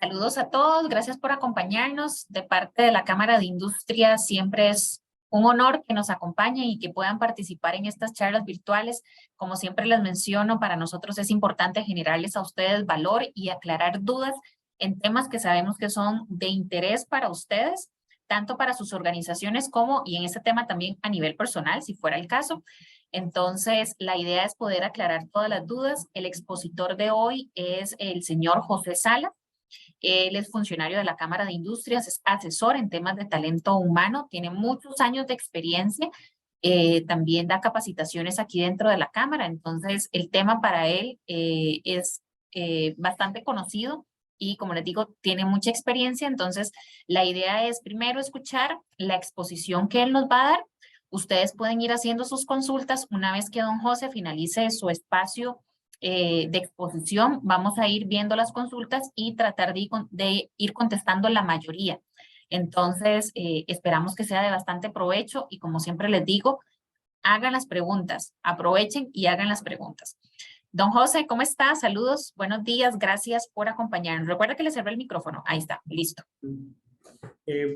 Saludos a todos, gracias por acompañarnos. De parte de la Cámara de Industria, siempre es un honor que nos acompañen y que puedan participar en estas charlas virtuales. Como siempre les menciono, para nosotros es importante generarles a ustedes valor y aclarar dudas en temas que sabemos que son de interés para ustedes, tanto para sus organizaciones como, y en este tema también a nivel personal, si fuera el caso. Entonces, la idea es poder aclarar todas las dudas. El expositor de hoy es el señor José Sala. Él es funcionario de la Cámara de Industrias, es asesor en temas de talento humano, tiene muchos años de experiencia, también da capacitaciones aquí dentro de la Cámara, entonces el tema para él es bastante conocido y como les digo, tiene mucha experiencia, entonces la idea es primero escuchar la exposición que él nos va a dar. Ustedes pueden ir haciendo sus consultas una vez que don José finalice su espacio de exposición, vamos a ir viendo las consultas y tratar de ir contestando la mayoría. Entonces, esperamos que sea de bastante provecho y como siempre les digo, hagan las preguntas, aprovechen y hagan las preguntas. Don José, ¿cómo está? Saludos, buenos días, gracias por acompañarnos. Recuerda que le cerré el micrófono, ahí está, listo.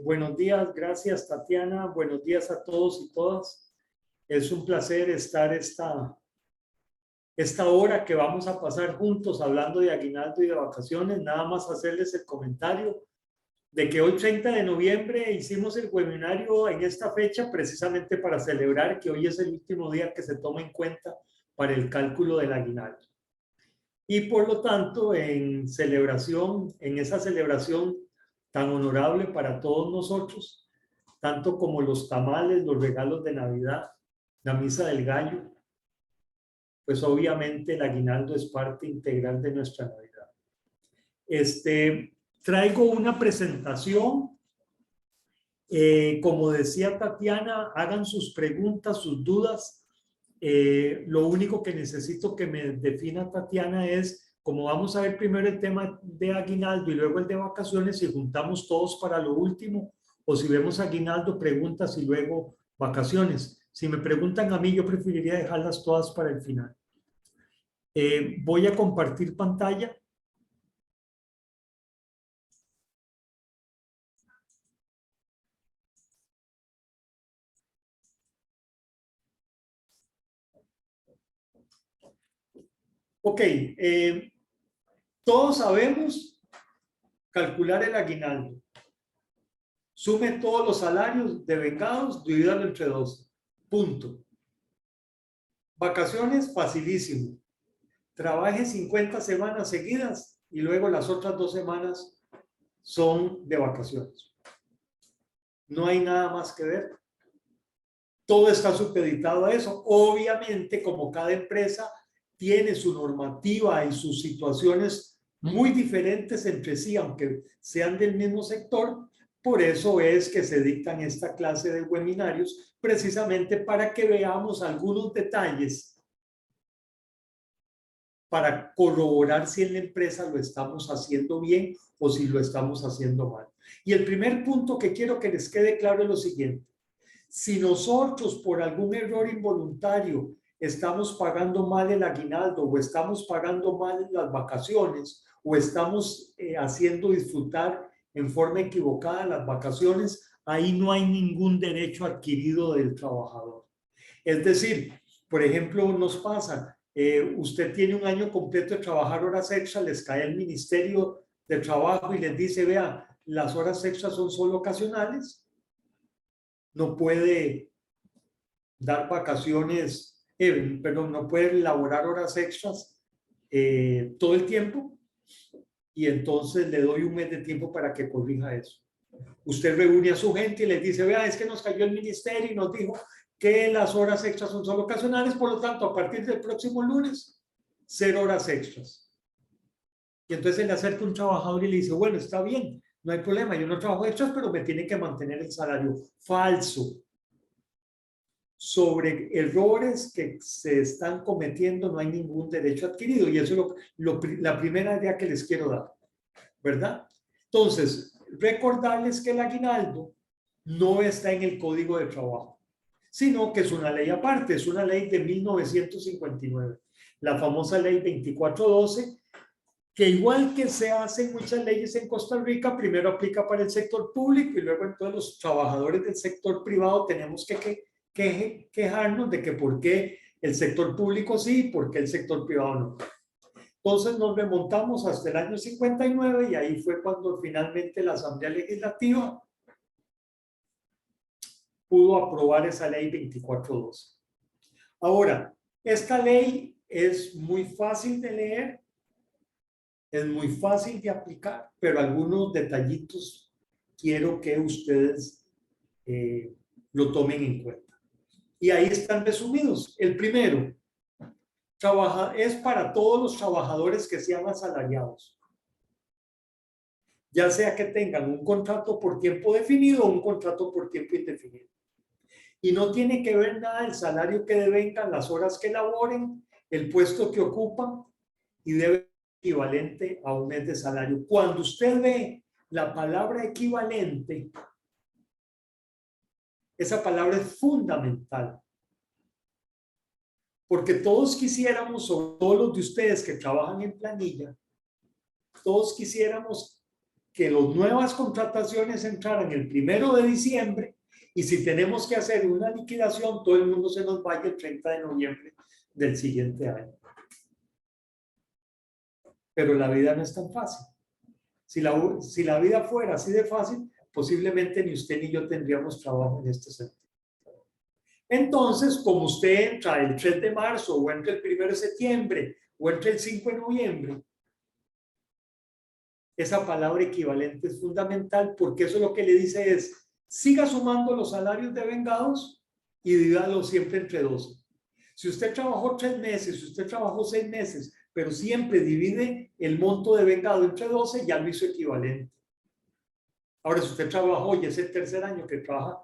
Buenos días, gracias Tatiana, buenos días a todos y todas. Es un placer estar esta hora que vamos a pasar juntos hablando de aguinaldo y de vacaciones. Nada más hacerles el comentario de que hoy 30 de noviembre hicimos el webinario en esta fecha precisamente para celebrar que hoy es el último día que se toma en cuenta para el cálculo del aguinaldo. Y por lo tanto, en esa celebración tan honorable para todos nosotros, tanto como los tamales, los regalos de Navidad, la misa del gallo, pues obviamente el aguinaldo es parte integral de nuestra Navidad. Traigo una presentación. Como decía Tatiana, hagan sus preguntas, sus dudas. Lo único que necesito que me defina Tatiana es, como vamos a ver primero el tema de aguinaldo y luego el de vacaciones, si juntamos todos para lo último, o si vemos aguinaldo, preguntas y luego vacaciones. Si me preguntan a mí, yo preferiría dejarlas todas para el final. Voy a compartir pantalla. Ok, todos sabemos calcular el aguinaldo. Sume todos los salarios devengados, divídalo entre 12. Punto. Vacaciones, facilísimo. Trabaje 50 semanas seguidas y luego las otras 2 semanas son de vacaciones. No hay nada más que ver. Todo está supeditado a eso. Obviamente, como cada empresa tiene su normativa y sus situaciones muy diferentes entre sí, aunque sean del mismo sector, por eso es que se dictan esta clase de webinarios, precisamente para que veamos algunos detalles para corroborar si en la empresa lo estamos haciendo bien o si lo estamos haciendo mal. Y el primer punto que quiero que les quede claro es lo siguiente. Si nosotros por algún error involuntario estamos pagando mal el aguinaldo o estamos pagando mal las vacaciones o estamos haciendo disfrutar en forma equivocada las vacaciones, ahí no hay ningún derecho adquirido del trabajador. Es decir, por ejemplo, nos pasa, usted tiene un año completo de trabajar horas extras, les cae el Ministerio de Trabajo y les dice, vea, las horas extras son solo ocasionales, no puede dar vacaciones, perdón, no puede elaborar horas extras todo el tiempo y entonces le doy un mes de tiempo para que corrija eso. Usted reúne a su gente y les dice, vea, es que nos cayó el ministerio y nos dijo que las horas extras son solo ocasionales, por lo tanto, a partir del próximo lunes, 0 horas extras. Y entonces le acerca un trabajador y le dice, bueno, está bien, no hay problema, yo no trabajo extras, pero me tiene que mantener el salario. Falso. Sobre errores que se están cometiendo no hay ningún derecho adquirido y eso es la primera idea que les quiero dar, ¿verdad? Entonces, recordarles que el aguinaldo no está en el Código de Trabajo, sino que es una ley aparte, es una ley de 1959, la famosa ley 2412, que igual que se hacen muchas leyes en Costa Rica, primero aplica para el sector público y luego entonces los trabajadores del sector privado tenemos que quejarnos de que por qué el sector público sí y por qué el sector privado no. Entonces nos remontamos hasta el año 59 y ahí fue cuando finalmente la Asamblea Legislativa pudo aprobar esa ley 2412. Ahora, esta ley es muy fácil de leer, es muy fácil de aplicar, pero algunos detallitos quiero que ustedes lo tomen en cuenta. Y ahí están resumidos. El primero, es para todos los trabajadores que sean asalariados, ya sea que tengan un contrato por tiempo definido o un contrato por tiempo indefinido. Y no tiene que ver nada el salario que devengan, las horas que laboren, el puesto que ocupan, y debe ser equivalente a un mes de salario. Cuando usted ve la palabra equivalente, esa palabra es fundamental. Porque todos quisiéramos, sobre todo los de ustedes que trabajan en planilla, todos quisiéramos que las nuevas contrataciones entraran el 1 de diciembre y si tenemos que hacer una liquidación, todo el mundo se nos vaya el 30 de noviembre del siguiente año. Pero la vida no es tan fácil. Si la vida fuera así de fácil, posiblemente ni usted ni yo tendríamos trabajo en este sentido. Entonces, como usted entra el 3 de marzo o entra el 1 de septiembre o entra el 5 de noviembre, esa palabra equivalente es fundamental porque eso lo que le dice es, siga sumando los salarios devengados y dígalo siempre entre 12. Si usted trabajó 3 meses, si usted trabajó 6 meses, pero siempre divide el monto devengado entre 12, ya lo hizo equivalente. Ahora, si usted trabajó y es el tercer año que trabaja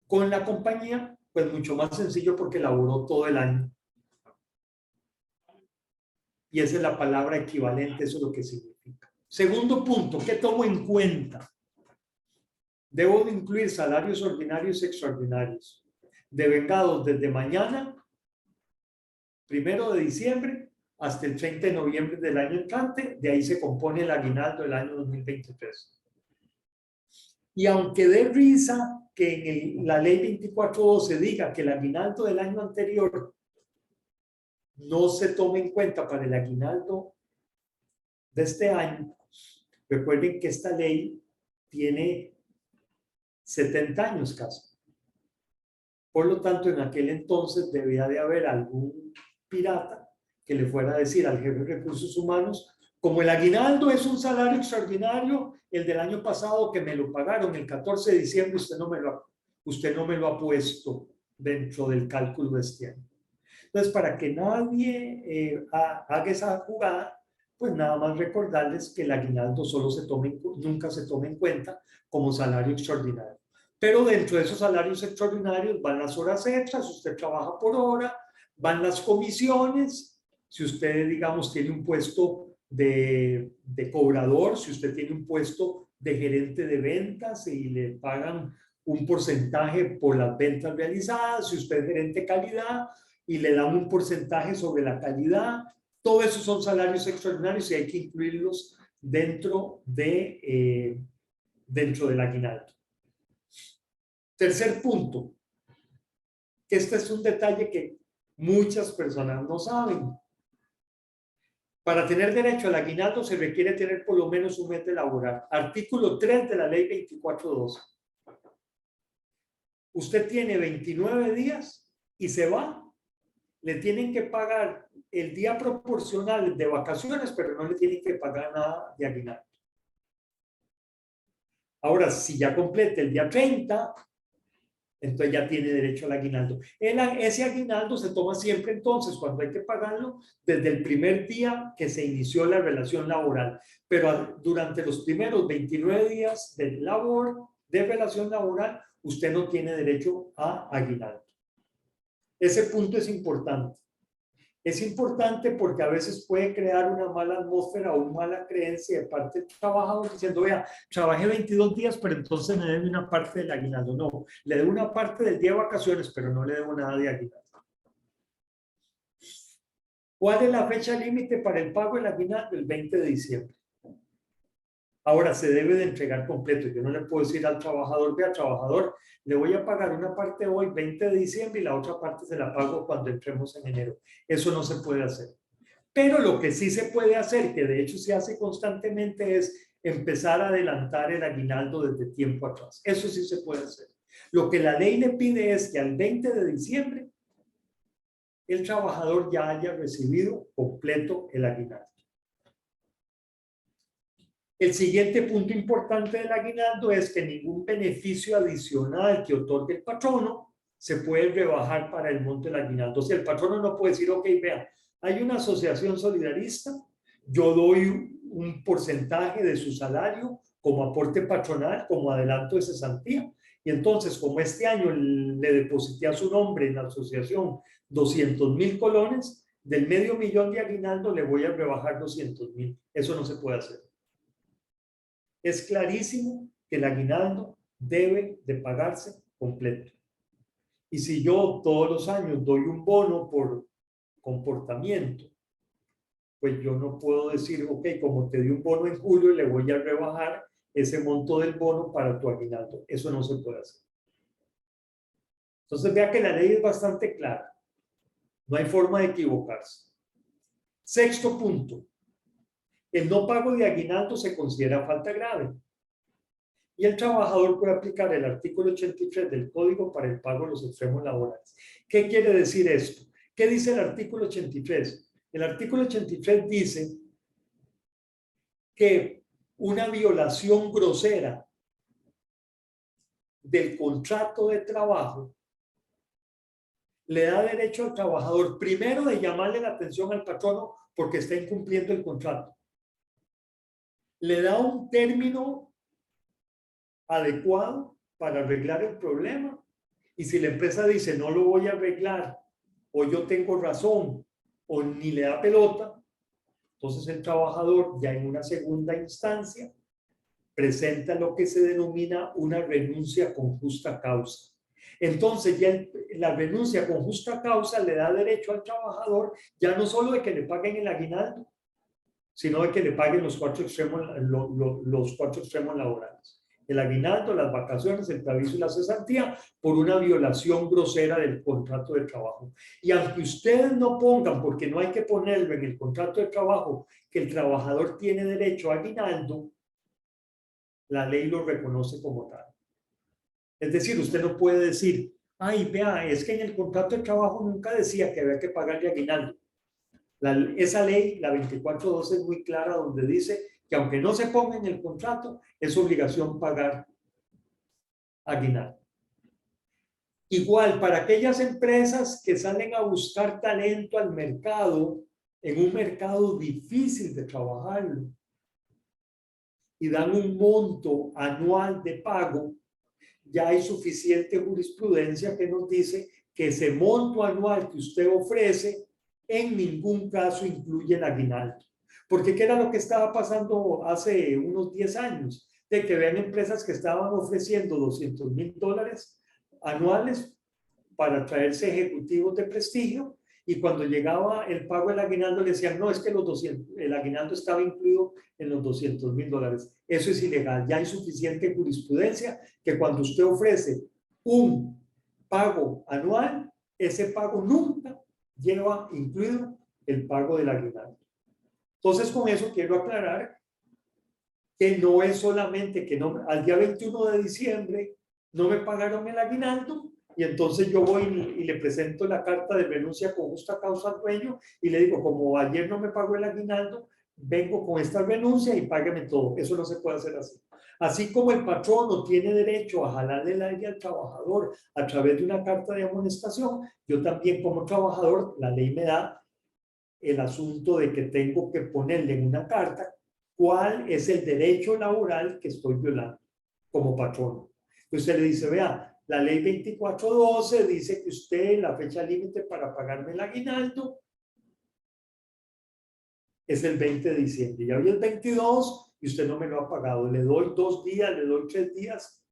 con la compañía, pues mucho más sencillo porque laboró todo el año. Y esa es la palabra equivalente, eso es lo que significa. Segundo punto, ¿qué tomo en cuenta? Debo de incluir salarios ordinarios y extraordinarios, devengados desde mañana, 1 de diciembre, hasta el 30 de noviembre del año entrante. De ahí se compone el aguinaldo del año 2023. Y aunque dé risa que en la ley 2412 diga que el aguinaldo del año anterior no se tome en cuenta para el aguinaldo de este año, recuerden que esta ley tiene 70 años casi. Por lo tanto, en aquel entonces debía de haber algún pirata que le fuera a decir al jefe de recursos humanos, como el aguinaldo es un salario extraordinario, el del año pasado que me lo pagaron el 14 de diciembre, usted no me lo ha puesto dentro del cálculo de este año. Entonces, para que nadie haga esa jugada, pues nada más recordarles que el aguinaldo nunca se tome en cuenta como salario extraordinario. Pero dentro de esos salarios extraordinarios van las horas extras, usted trabaja por hora, van las comisiones, si usted, digamos, tiene un puesto de cobrador, si usted tiene un puesto de gerente de ventas y le pagan un porcentaje por las ventas realizadas, si usted es gerente de calidad y le dan un porcentaje sobre la calidad, todo eso son salarios extraordinarios y hay que incluirlos dentro del aguinaldo. Tercer punto, que este es un detalle que muchas personas no saben. Para tener derecho al aguinaldo se requiere tener por lo menos un mes de laborar. Artículo 3 de la ley 2412. Usted tiene 29 días y se va. Le tienen que pagar el día proporcional de vacaciones, pero no le tienen que pagar nada de aguinaldo. Ahora, si ya complete el día 30, entonces ya tiene derecho al aguinaldo. Ese aguinaldo se toma siempre entonces cuando hay que pagarlo desde el primer día que se inició la relación laboral. Pero durante los primeros 29 días de relación laboral, usted no tiene derecho a aguinaldo. Ese punto es importante. Es importante porque a veces puede crear una mala atmósfera o una mala creencia de parte del trabajador diciendo, vea, trabajé 22 días, pero entonces me debe una parte del aguinaldo. No, le debo una parte del día de vacaciones, pero no le debo nada de aguinaldo. ¿Cuál es la fecha límite para el pago del aguinaldo? El 20 de diciembre. Ahora se debe de entregar completo. Yo no le puedo decir al trabajador, vea, trabajador, le voy a pagar una parte hoy, 20 de diciembre, y la otra parte se la pago cuando entremos en enero. Eso no se puede hacer. Pero lo que sí se puede hacer, que de hecho se hace constantemente, es empezar a adelantar el aguinaldo desde tiempo atrás. Eso sí se puede hacer. Lo que la ley le pide es que al 20 de diciembre el trabajador ya haya recibido completo el aguinaldo. El siguiente punto importante del aguinaldo es que ningún beneficio adicional que otorgue el patrono se puede rebajar para el monto del aguinaldo. O sea, el patrono no puede decir, ok, vea, hay una asociación solidarista, yo doy un porcentaje de su salario como aporte patronal, como adelanto de cesantía. Y entonces, como este año le deposité a su nombre en la asociación 200,000 colones, del $500,000 de aguinaldo le voy a rebajar 200,000. Eso no se puede hacer. Es clarísimo que el aguinaldo debe de pagarse completo. Y si yo todos los años doy un bono por comportamiento, pues yo no puedo decir, ok, como te di un bono en julio, le voy a rebajar ese monto del bono para tu aguinaldo. Eso no se puede hacer. Entonces vea que la ley es bastante clara. No hay forma de equivocarse. Sexto punto. El no pago de aguinaldo se considera falta grave. Y el trabajador puede aplicar el artículo 83 del Código para el pago de los extremos laborales. ¿Qué quiere decir esto? ¿Qué dice el artículo 83? El artículo 83 dice que una violación grosera del contrato de trabajo le da derecho al trabajador, primero, de llamarle la atención al patrono porque está incumpliendo el contrato. Le da un término adecuado para arreglar el problema. Y si la empresa dice no lo voy a arreglar, o yo tengo razón, o ni le da pelota, entonces el trabajador ya en una segunda instancia presenta lo que se denomina una renuncia con justa causa. Entonces ya la renuncia con justa causa le da derecho al trabajador ya no solo de que le paguen el aguinaldo, sino de que le paguen los cuatro extremos laborales. El aguinaldo, las vacaciones, el preaviso y la cesantía por una violación grosera del contrato de trabajo. Y aunque ustedes no pongan, porque no hay que ponerlo en el contrato de trabajo, que el trabajador tiene derecho a aguinaldo, la ley lo reconoce como tal. Es decir, usted no puede decir, ay, vea, es que en el contrato de trabajo nunca decía que había que pagarle aguinaldo. Esa ley, la 2412, es muy clara donde dice que aunque no se ponga en el contrato, es obligación pagar aguinaldo. Igual, para aquellas empresas que salen a buscar talento al mercado, en un mercado difícil de trabajarlo, y dan un monto anual de pago, ya hay suficiente jurisprudencia que nos dice que ese monto anual que usted ofrece en ningún caso incluye el aguinaldo. Porque ¿qué era lo que estaba pasando hace unos 10 años? De que vean empresas que estaban ofreciendo $200,000 anuales para traerse ejecutivos de prestigio, y cuando llegaba el pago del aguinaldo le decían, no, es que el aguinaldo estaba incluido en los $200,000. Eso es ilegal. Ya hay suficiente jurisprudencia que cuando usted ofrece un pago anual, ese pago nunca lleva incluido el pago del aguinaldo. Entonces, con eso quiero aclarar que no es solamente que no, al día 21 de diciembre no me pagaron el aguinaldo, y entonces yo voy y le presento la carta de renuncia con justa causa al dueño y le digo, como ayer no me pagó el aguinaldo, vengo con esta renuncia y págame todo. Eso no se puede hacer así. Así como el patrono tiene derecho a jalarle el aire al trabajador a través de una carta de amonestación, yo también como trabajador, la ley me da el asunto de que tengo que ponerle en una carta cuál es el derecho laboral que estoy violando como patrono. Usted le dice, vea, la ley 2412 dice que usted, la fecha límite para pagarme el aguinaldo es el 20 de diciembre. Ya hoy es 22 y usted no me lo ha pagado. Le doy 2 días, le doy 3 días.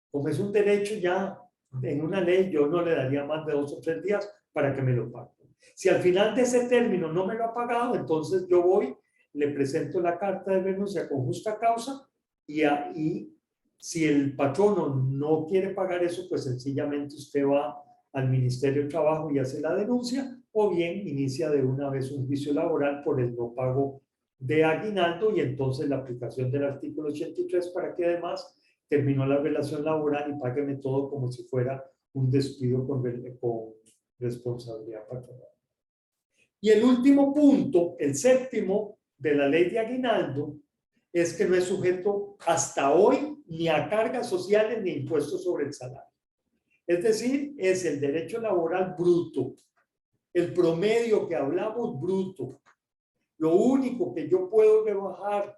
Como es un derecho ya en una ley, yo no le daría más de 2 o 3 días para que me lo pague. Si al final de ese término no me lo ha pagado, entonces yo voy, le presento la carta de renuncia con justa causa y si el patrono no quiere pagar eso, pues sencillamente usted va al Ministerio de Trabajo y hace la denuncia, o bien inicia de una vez un juicio laboral por el no pago de aguinaldo y entonces la aplicación del artículo 83 para que además terminó la relación laboral y págueme todo como si fuera un despido con responsabilidad patronal. Y el último punto, el séptimo de la ley de aguinaldo, es que no es sujeto hasta hoy ni a cargas sociales ni impuestos sobre el salario. Es decir, es el derecho laboral bruto, el promedio que hablamos bruto. Lo único que yo puedo rebajar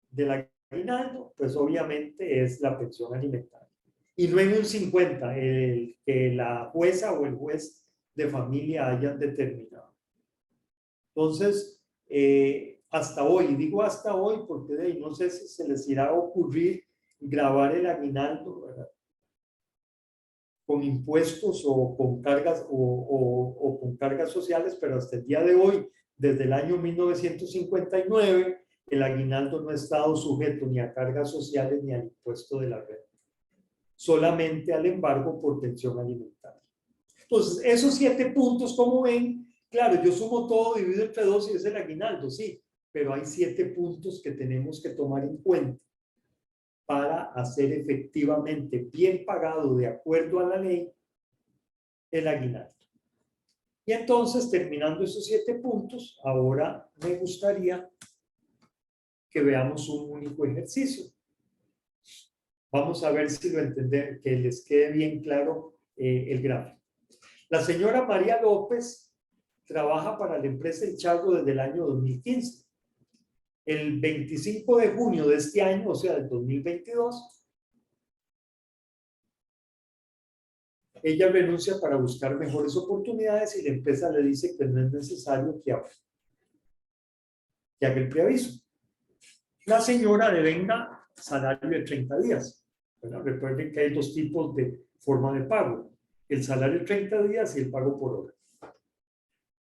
del aguinaldo, pues obviamente es la pensión alimentaria. Y no en un 50, el que la jueza o el juez de familia hayan determinado. Entonces, hasta hoy, digo hasta hoy porque de ahí no sé si se les irá a ocurrir grabar el aguinaldo, ¿verdad?, con impuestos o con cargas o con cargas sociales, pero hasta el día de hoy, desde el año 1959, el aguinaldo no ha estado sujeto ni a cargas sociales ni al impuesto de la renta, solamente al embargo por pensión alimentaria. Entonces, esos 7 puntos, como ven, claro, yo sumo todo, divido entre 2 y es el aguinaldo, sí, pero hay 7 puntos que tenemos que tomar en cuenta para hacer efectivamente bien pagado de acuerdo a la ley el aguinaldo. Y entonces, terminando esos 7 puntos, ahora me gustaría que veamos un único ejercicio. Vamos a ver si lo entendemos, que les quede bien claro el gráfico. La señora María López trabaja para la empresa El Charro desde el año 2015. El 25 de junio de este año, o sea, del 2022, ella renuncia para buscar mejores oportunidades y la empresa le dice que no es necesario que haga el preaviso. La señora devenga salario de 30 días. Bueno, recuerden que hay 2 tipos de forma de pago: el salario de 30 días y el pago por hora.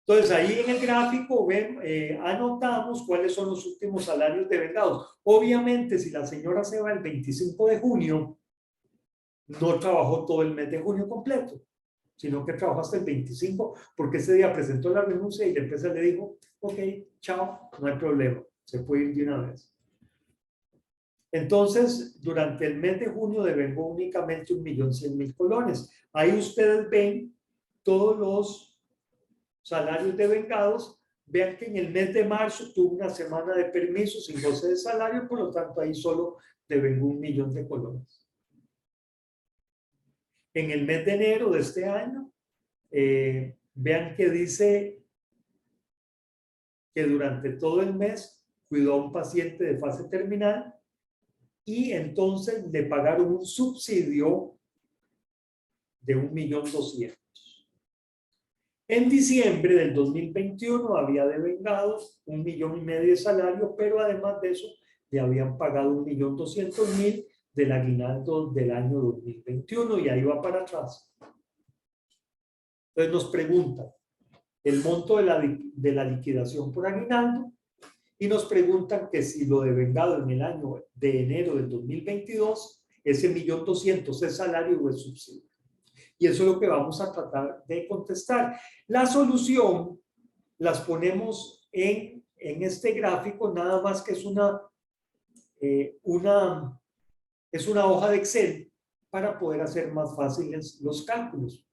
Entonces, ahí en el gráfico ven, anotamos cuáles son los últimos salarios devengados. Obviamente, si la señora se va el 25 de junio, no trabajó todo el mes de junio completo, sino que trabajó hasta el 25, porque ese día presentó la renuncia y la empresa le dijo, ok, chao, no hay problema, se puede ir de una vez. Entonces, durante el mes de junio devengó únicamente 1.100.000 colones. Ahí ustedes ven todos los salarios devengados. Vean que en el mes de marzo tuvo una semana de permiso sin goce de salario, por lo tanto ahí solo devengó 1.000.000 de colones. En el mes de enero de este año, vean que dice que durante todo el mes cuidó a un paciente de fase terminal y entonces le pagaron un subsidio de 1.200.000. En diciembre del 2021 había devengado 1,5 millones de salario, pero además de eso le habían pagado 1.200.000 del aguinaldo del año 2021 y ahí va para atrás. Entonces nos preguntan el monto de la liquidación por aguinaldo y nos preguntan que si lo devengado en el año de enero del 2022, ese 1.200.000 es salario o es subsidio. Y eso es lo que vamos a tratar de contestar. La solución las ponemos en este gráfico, nada más que es una hoja de Excel para poder hacer más fáciles los cálculos.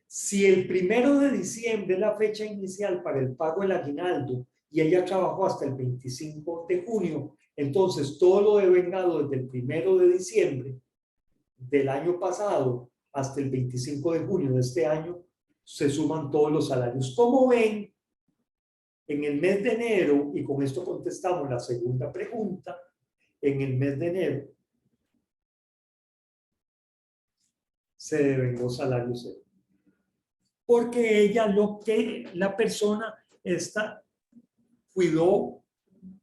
Si el 1 de diciembre es la fecha inicial para el pago del aguinaldo y ella trabajó hasta el 25 de junio, entonces todo lo devengado desde el 1 de diciembre del año pasado hasta el 25 de junio de este año, se suman todos los salarios. Como ven, en el mes de enero, y con esto contestamos la segunda pregunta, en el mes de enero se devengó salario cero. Porque ella, la persona cuidó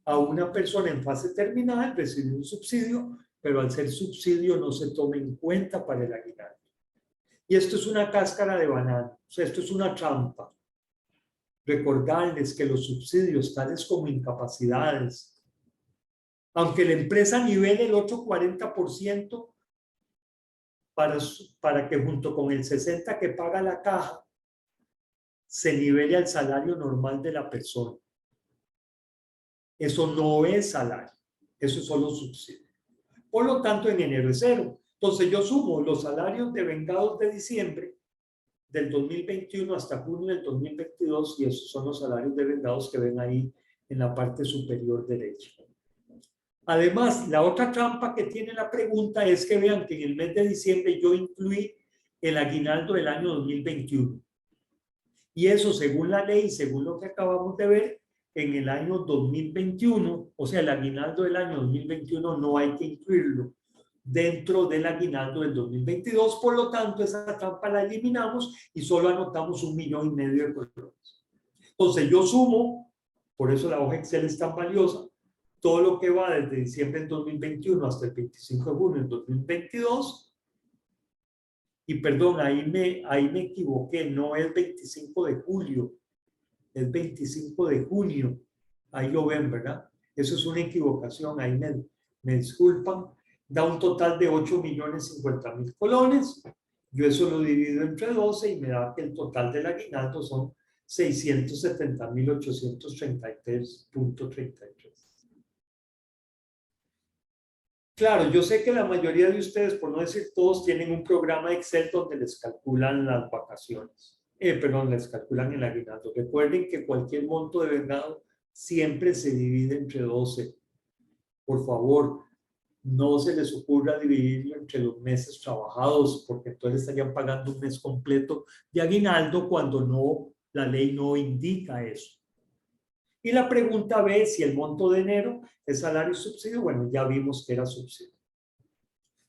a una persona en fase terminal, recibió un subsidio, pero al ser subsidio no se toma en cuenta para el aguinaldo. Y esto es una cáscara de banano, o sea, esto es una trampa. recordarles que los subsidios, tales como incapacidades, aunque la empresa nivele el otro 40% para que junto con el 60% que paga la caja, se nivele al salario normal de la persona. Eso no es salario, eso es solo subsidio. Por lo tanto, en enero es cero. Entonces yo sumo los salarios de vengados de diciembre del 2021 hasta junio del 2022 y esos son los salarios de vengados que ven ahí en la parte superior derecha. Además, la otra trampa que tiene la pregunta es que vean que en el mes de diciembre yo incluí el aguinaldo del año 2021. Y eso, según la ley, según lo que acabamos de ver, en el año 2021, o sea, el aguinaldo del año 2021 no hay que incluirlo dentro del aguinaldo del 2022, por lo tanto, esa trampa la eliminamos y solo anotamos 1,5 millones de colones. Entonces, yo sumo, por eso la hoja Excel es tan valiosa, todo lo que va desde diciembre del 2021 hasta el 25 de junio del 2022, y perdón, ahí me equivoqué, no es 25 de julio, es 25 de junio. Ahí lo ven, ¿verdad? Eso es una equivocación, ahí me disculpan. Da un total de 8,050,000 colones. Yo eso lo divido entre 12 y me da que el total del aguinaldo son 670,833.33. Claro, yo sé que la mayoría de ustedes, por no decir todos, tienen un programa Excel donde les calculan las vacaciones. Perdón, les calculan el aguinaldo. Recuerden que cualquier monto de vengado siempre se divide entre 12. Por favor, no se les ocurra dividirlo entre los meses trabajados, porque entonces estarían pagando un mes completo de aguinaldo cuando no, la ley no indica eso. Y la pregunta B, si el monto de enero es salario y subsidio, bueno, ya vimos que era subsidio.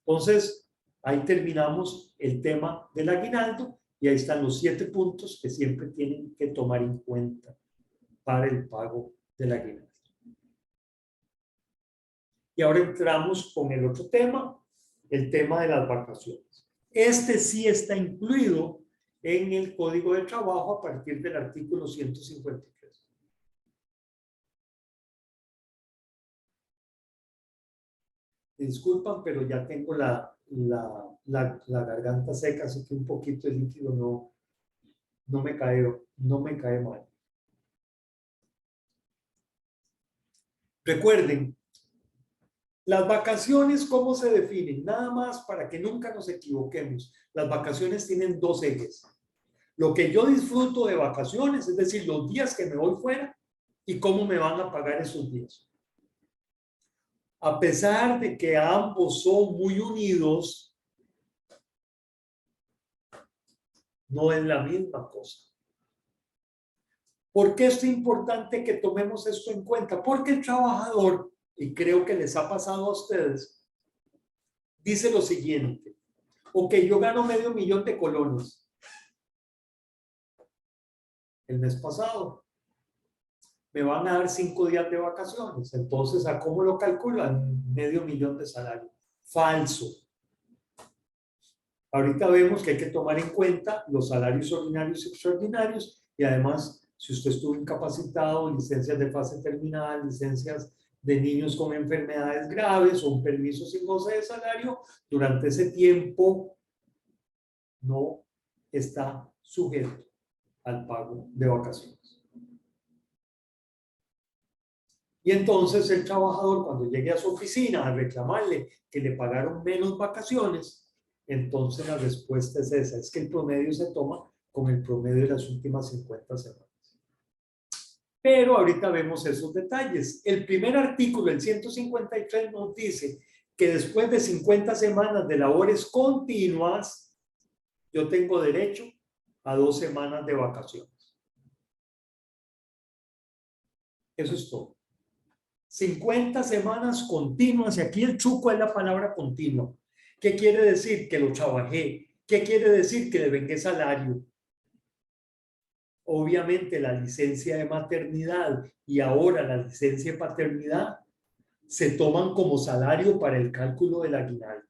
Entonces, ahí terminamos el tema del aguinaldo y ahí están los 7 puntos que siempre tienen que tomar en cuenta para el pago del aguinaldo. Y ahora entramos con el otro tema, el tema de las vacaciones. Este sí está incluido en el Código de Trabajo a partir del artículo 153. Disculpan, pero ya tengo la garganta seca, así que un poquito de líquido no me cae mal. Recuerden, las vacaciones, ¿cómo se definen? Nada más para que nunca nos equivoquemos. Las vacaciones tienen 2 ejes. Lo que yo disfruto de vacaciones, es decir, los días que me voy fuera y cómo me van a pagar esos días. A pesar de que ambos son muy unidos, no es la misma cosa. ¿Por qué es importante que tomemos esto en cuenta? Porque el trabajador, y creo que les ha pasado a ustedes, dice lo siguiente: ok, yo gano $500,000 de colones el mes pasado, me van a dar 5 días de vacaciones, entonces ¿a cómo lo calculan? $500,000 de salario. Falso. Ahorita vemos que hay que tomar en cuenta los salarios ordinarios y extraordinarios y además, si usted estuvo incapacitado, licencias de fase terminal, licencias de niños con enfermedades graves o un permiso sin goce de salario, durante ese tiempo no está sujeto al pago de vacaciones. Y entonces el trabajador, cuando llegue a su oficina a reclamarle que le pagaron menos vacaciones, entonces la respuesta es esa, es que el promedio se toma con el promedio de las últimas 50 semanas. Pero ahorita vemos esos detalles. El primer artículo, el 153, nos dice que después de 50 semanas de labores continuas, yo tengo derecho a 2 semanas de vacaciones. Eso es todo. 50 semanas continuas, y aquí el chuco es la palabra continua. ¿Qué quiere decir? Que lo trabajé. ¿Qué quiere decir? Que le vengué salario. Obviamente la licencia de maternidad y ahora la licencia de paternidad se toman como salario para el cálculo del aguinaldo.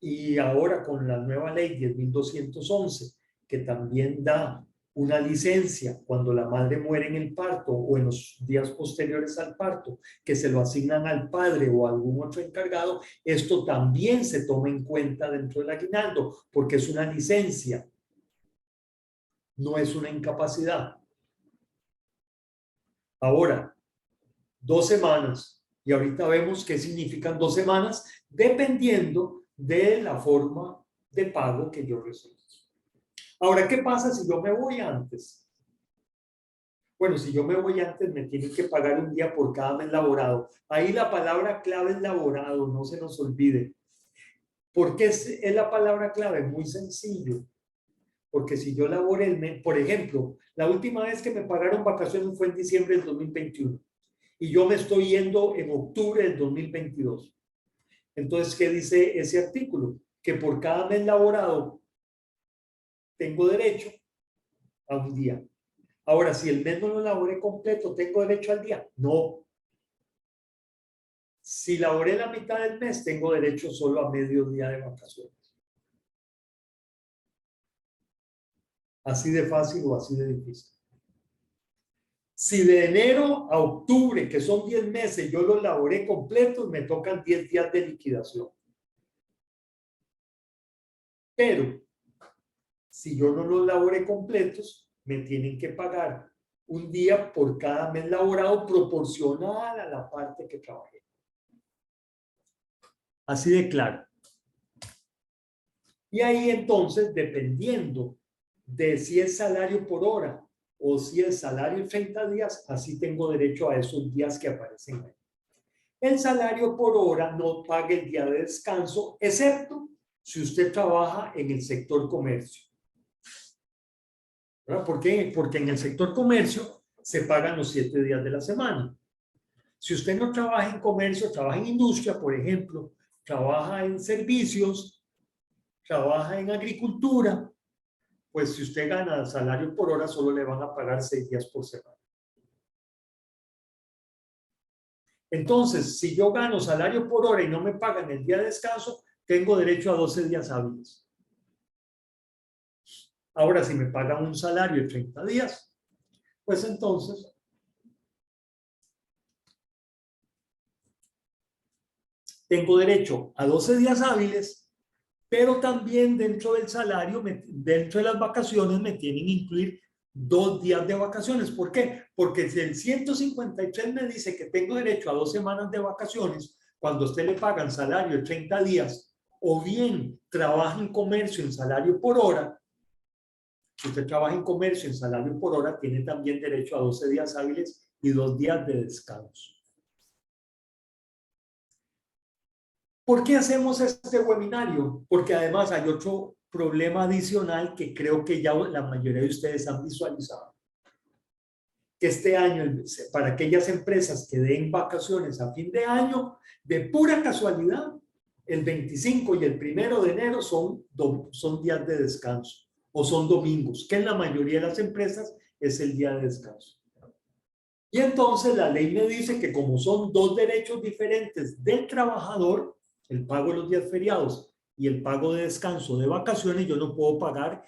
Y ahora con la nueva ley 10.211, que también da una licencia cuando la madre muere en el parto o en los días posteriores al parto, que se lo asignan al padre o a algún otro encargado, esto también se toma en cuenta dentro del aguinaldo, porque es una licencia, no es una incapacidad. Ahora, 2 semanas, y ahorita vemos qué significan 2 semanas, dependiendo de la forma de pago que yo recibo. Ahora, ¿qué pasa si yo me voy antes? Bueno, si yo me voy antes, me tienen que pagar un día por cada mes laborado. Ahí la palabra clave es laborado, no se nos olvide. ¿Por qué es la palabra clave? Muy sencillo. Porque si yo laboré el mes, por ejemplo, la última vez que me pagaron vacaciones fue en diciembre del 2021 y yo me estoy yendo en octubre del 2022. Entonces, ¿qué dice ese artículo? Que por cada mes laborado tengo derecho a un día. Ahora, si el mes no lo laboré completo, ¿tengo derecho al día? No. Si laboré la mitad del mes, tengo derecho solo a medio día de vacaciones. Así de fácil o así de difícil. Si de enero a octubre, que son 10 meses, yo los laboré completos, me tocan 10 días de liquidación. Pero, si yo no los laboré completos, me tienen que pagar un día por cada mes laborado proporcional a la parte que trabajé. Así de claro. Y ahí entonces, dependiendo de si es salario por hora o si es salario en 30 días, así tengo derecho a esos días que aparecen ahí. El salario por hora no paga el día de descanso, excepto si usted trabaja en el sector comercio. ¿Verdad? ¿Por qué? Porque en el sector comercio se pagan los 7 días de la semana. Si usted no trabaja en comercio, trabaja en industria, por ejemplo, trabaja en servicios, trabaja en agricultura, pues si usted gana salario por hora, solo le van a pagar 6 días por semana. Entonces, si yo gano salario por hora y no me pagan el día de descanso, tengo derecho a 12 días hábiles. Ahora, si me pagan un salario de 30 días, pues entonces tengo derecho a 12 días hábiles, pero también dentro del salario, dentro de las vacaciones, me tienen que incluir 2 días de vacaciones. ¿Por qué? Porque si el 153 me dice que tengo derecho a 2 semanas de vacaciones, cuando a usted le pagan salario de 30 días, o bien trabaja en comercio en salario por hora, si usted trabaja en comercio en salario por hora, tiene también derecho a 12 días hábiles y 2 días de descanso. ¿Por qué hacemos este webinario? Porque además hay otro problema adicional que creo que ya la mayoría de ustedes han visualizado. Que este año, para aquellas empresas que den vacaciones a fin de año, de pura casualidad, el 25 y el 1 de enero son días de descanso o son domingos, que en la mayoría de las empresas es el día de descanso. Y entonces la ley me dice que como son 2 derechos diferentes del trabajador, el pago de los días feriados y el pago de descanso de vacaciones, yo no puedo pagar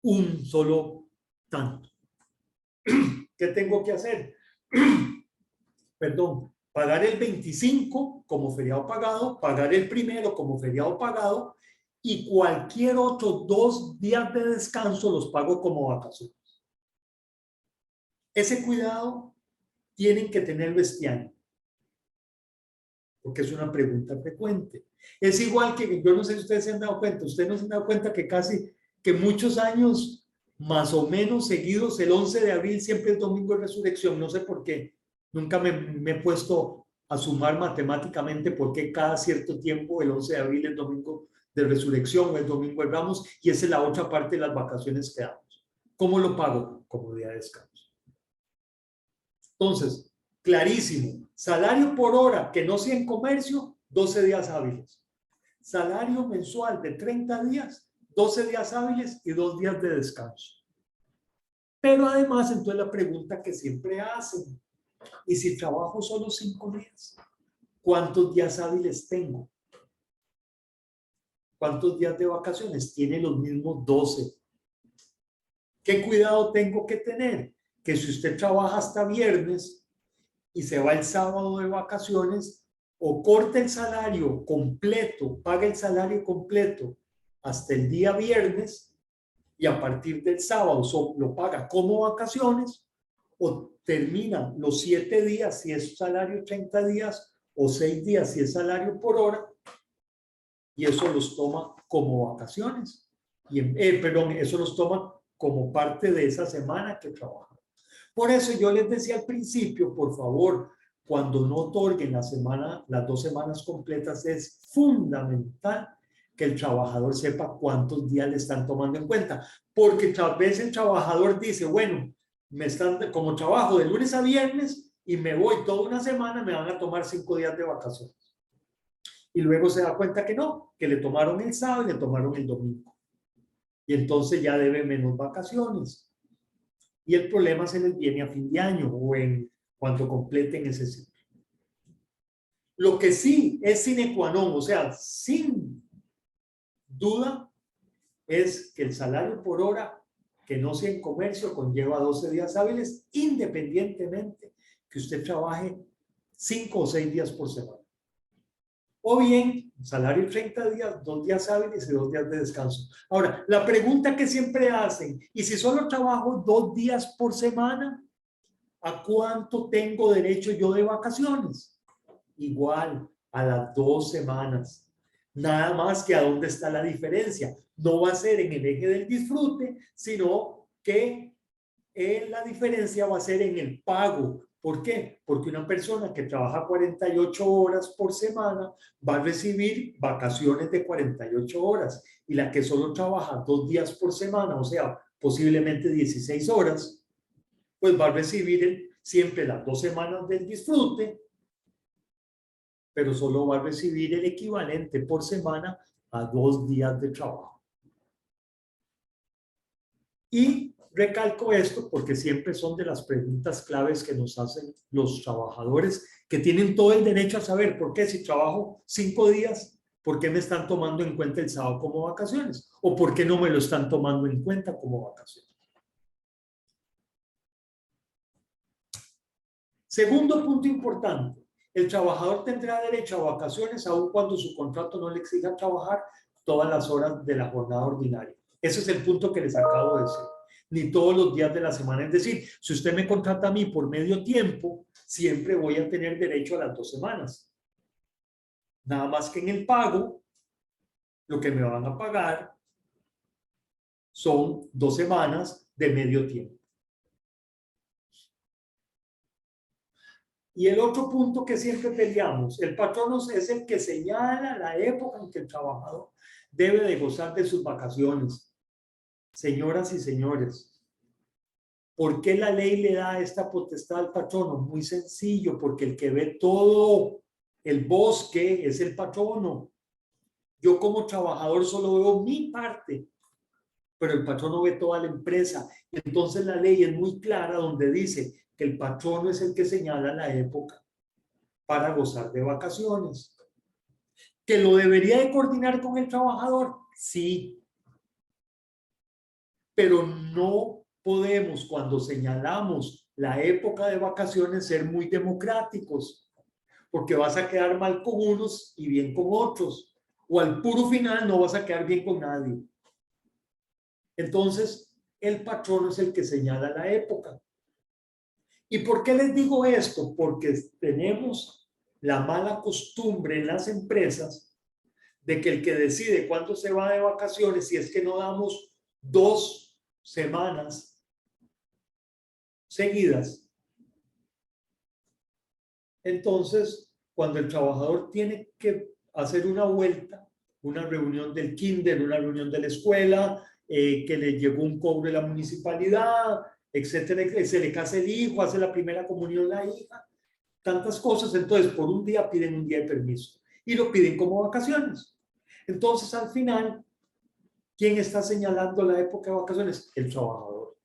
un solo tanto. ¿Qué tengo que hacer? Perdón, pagar el 25 como feriado pagado, pagar el 1 como feriado pagado y cualquier otro 2 días de descanso los pago como vacaciones. Ese cuidado tienen que tenerlo este año, porque es una pregunta frecuente. Es igual que, yo no sé si ustedes se han dado cuenta, ustedes no se han dado cuenta que muchos años más o menos seguidos, el 11 de abril siempre es domingo de resurrección, no sé por qué. Nunca me he puesto a sumar matemáticamente por qué cada cierto tiempo el 11 de abril es domingo de resurrección o el domingo de Ramos, y esa es la otra parte de las vacaciones que damos. ¿Cómo lo pago? Como día de descanso. Entonces, clarísimo, salario por hora que no sea en comercio, 12 días hábiles. Salario mensual de 30 días, 12 días hábiles y 2 días de descanso. Pero además, entonces la pregunta que siempre hacen, ¿y si trabajo solo 5 días? ¿Cuántos días hábiles tengo? ¿Cuántos días de vacaciones? Tiene los mismos 12. ¿Qué cuidado tengo que tener? Que si usted trabaja hasta viernes y se va el sábado de vacaciones, o corte el salario completo, paga el salario completo hasta el día viernes y a partir del sábado lo paga como vacaciones, o termina los 7 días si es salario 30 días o 6 días si es salario por hora, y eso los toma como vacaciones. Perdón, eso los toma como parte de esa semana que trabaja. Por eso yo les decía al principio, por favor, cuando no otorguen las 2 semanas completas, es fundamental que el trabajador sepa cuántos días le están tomando en cuenta, porque tal vez el trabajador dice, bueno, como trabajo de lunes a viernes y me voy toda una semana, me van a tomar 5 días de vacaciones. Y luego se da cuenta que no, que le tomaron el sábado y le tomaron el domingo. Y entonces ya debe menos vacaciones. Y el problema se les viene a fin de año o en cuanto completen ese ciclo. Lo que sí es sine qua non, o sea, sin duda, es que el salario por hora que no sea en comercio conlleva 12 días hábiles, independientemente que usted trabaje 5 o 6 días por semana. O bien, salario 30 días, 2 días hábiles y 2 días de descanso. Ahora, la pregunta que siempre hacen, ¿y si solo trabajo 2 días por semana? ¿A cuánto tengo derecho yo de vacaciones? Igual, a las 2 semanas. Nada más que a dónde está la diferencia. No va a ser en el eje del disfrute, sino que la diferencia va a ser en el pago. ¿Por qué? Porque una persona que trabaja 48 horas por semana va a recibir vacaciones de 48 horas, y la que solo trabaja 2 días por semana, o sea, posiblemente 16 horas, pues va a recibir siempre las 2 semanas del disfrute, pero solo va a recibir el equivalente por semana a 2 días de trabajo. Y recalco esto porque siempre son de las preguntas claves que nos hacen los trabajadores, que tienen todo el derecho a saber por qué, si trabajo 5 días, ¿por qué me están tomando en cuenta el sábado como vacaciones? ¿O por qué no me lo están tomando en cuenta como vacaciones? Segundo punto importante, el trabajador tendrá derecho a vacaciones aun cuando su contrato no le exija trabajar todas las horas de la jornada ordinaria. Ese es el punto que les acabo de decir. Ni todos los días de la semana. Es decir, si usted me contrata a mí por medio tiempo, siempre voy a tener derecho a las 2 semanas. Nada más que en el pago, lo que me van a pagar son 2 semanas de medio tiempo. Y el otro punto que siempre peleamos, el patrono es el que señala la época en que el trabajador debe de gozar de sus vacaciones. Señoras y señores, ¿por qué la ley le da esta potestad al patrono? Muy sencillo, porque el que ve todo el bosque es el patrono. Yo como trabajador solo veo mi parte, pero el patrono ve toda la empresa. Entonces la ley es muy clara donde dice que el patrono es el que señala la época para gozar de vacaciones. ¿Que lo debería de coordinar con el trabajador? Sí. Pero no podemos, cuando señalamos la época de vacaciones, ser muy democráticos, porque vas a quedar mal con unos y bien con otros, o al puro final no vas a quedar bien con nadie. Entonces, el patrono es el que señala la época. ¿Y por qué les digo esto? Porque tenemos la mala costumbre en las empresas de que el que decide cuándo se va de vacaciones, si es que no damos 2 semanas seguidas, entonces cuando el trabajador tiene que hacer una vuelta, una reunión del kinder, una reunión de la escuela, que le llegó un cobro de la municipalidad, etcétera, se le casa el hijo, hace la primera comunión la hija, tantas cosas, entonces por un día piden un día de permiso y lo piden como vacaciones. Entonces al final, ¿quién está señalando la época de vacaciones? El trabajador.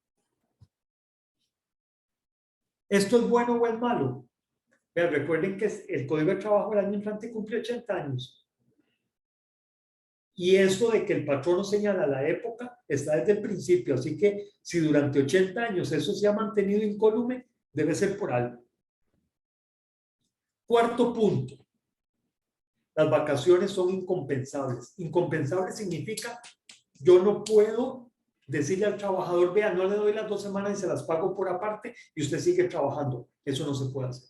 ¿Esto es bueno o es malo? Pero recuerden que el Código de Trabajo del año entrante cumple 80 años. Y esto de que el patrono señala la época está desde el principio. Así que si durante 80 años eso se ha mantenido incólume, debe ser por algo. Cuarto punto. Las vacaciones son incompensables. Incompensables significa yo no puedo decirle al trabajador, vea, no le doy las 2 semanas y se las pago por aparte y usted sigue trabajando. Eso no se puede hacer.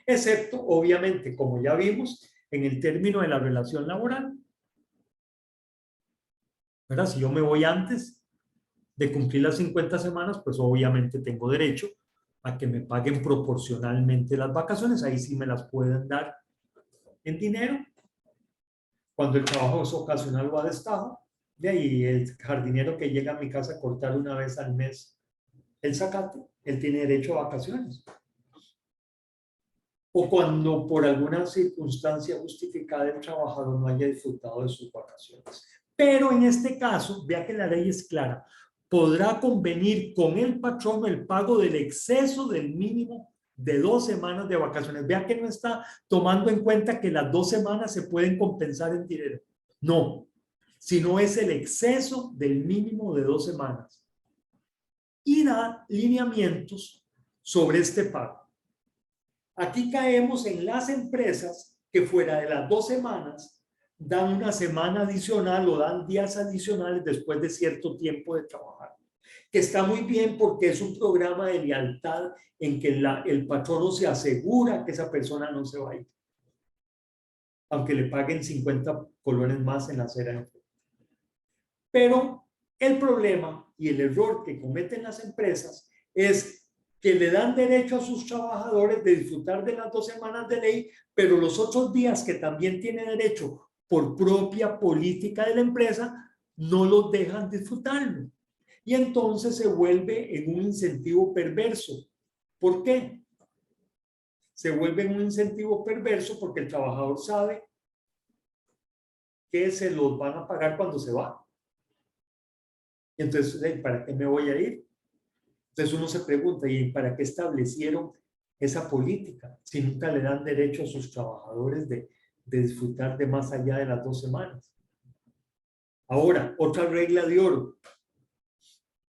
Excepto, obviamente, como ya vimos, en el término de la relación laboral. ¿Verdad? Si yo me voy antes de cumplir las 50 semanas, pues obviamente tengo derecho a que me paguen proporcionalmente las vacaciones. Ahí sí me las pueden dar en dinero. Cuando el trabajo es ocasional o a destajo, de ahí el jardinero que llega a mi casa a cortar una vez al mes el zacate, él tiene derecho a vacaciones. O cuando por alguna circunstancia justificada el trabajador no haya disfrutado de sus vacaciones. Pero en este caso, vea que la ley es clara, podrá convenir con el patrono el pago del exceso del mínimo de 2 semanas de vacaciones. Vea que no está tomando en cuenta que las 2 semanas se pueden compensar en dinero. No, sino es el exceso del mínimo de 2 semanas. Y da lineamientos sobre este pago. Aquí caemos en las empresas que fuera de las 2 semanas dan una semana adicional o dan días adicionales después de cierto tiempo de trabajar. Que está muy bien porque es un programa de lealtad en que el patrono se asegura que esa persona no se va a ir. Aunque le paguen 50 colones más en la acera. Pero el problema y el error que cometen las empresas es que le dan derecho a sus trabajadores de disfrutar de las 2 semanas de ley, pero los otros días que también tiene derecho por propia política de la empresa, no los dejan disfrutarlo. Y entonces se vuelve en un incentivo perverso. ¿Por qué? Se vuelve en un incentivo perverso porque el trabajador sabe que se los van a pagar cuando se va. Y entonces, ¿para qué me voy a ir? Entonces uno se pregunta, ¿y para qué establecieron esa política si nunca le dan derecho a sus trabajadores de disfrutar de más allá de las 2 semanas? Ahora, otra regla de oro.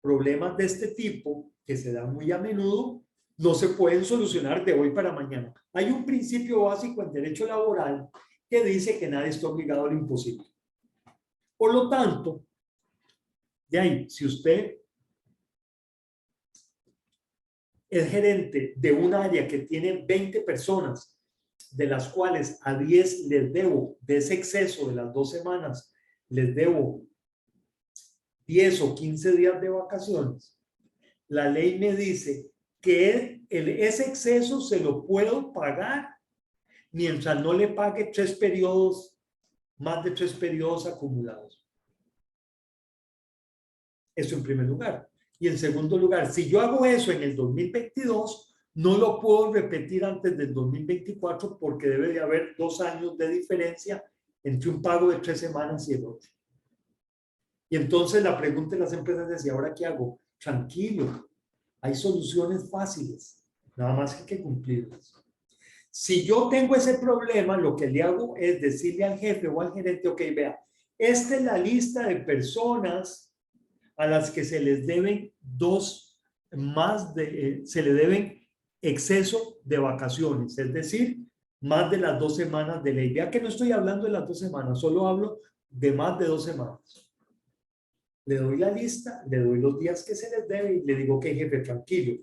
Problemas de este tipo, que se dan muy a menudo, no se pueden solucionar de hoy para mañana. Hay un principio básico en derecho laboral que dice que nadie está obligado a lo imposible. Por lo tanto, de ahí, si usted es gerente de un área que tiene 20 personas, de las cuales a 10 les debo, de ese exceso de las 2 semanas, les debo 10 o 15 días de vacaciones, la ley me dice que ese exceso se lo puedo pagar mientras no le pague 3 periodos, más de 3 periodos acumulados. Eso en primer lugar. Y en segundo lugar, si yo hago eso en el 2022, no lo puedo repetir antes del 2024 porque debe de haber 2 años de diferencia entre un pago de 3 semanas y el otro. Y entonces la pregunta de las empresas es, ¿y ahora qué hago? Tranquilo, hay soluciones fáciles, nada más que hay que cumplirlas. Si yo tengo ese problema, lo que le hago es decirle al jefe o al gerente, ok, vea, esta es la lista de personas a las que se les deben se le deben exceso de vacaciones, es decir, más de las 2 semanas de ley. Vea que no estoy hablando de las 2 semanas, solo hablo de más de 2 semanas. Le doy la lista, le doy los días que se les debe y le digo, ok, jefe, tranquilo.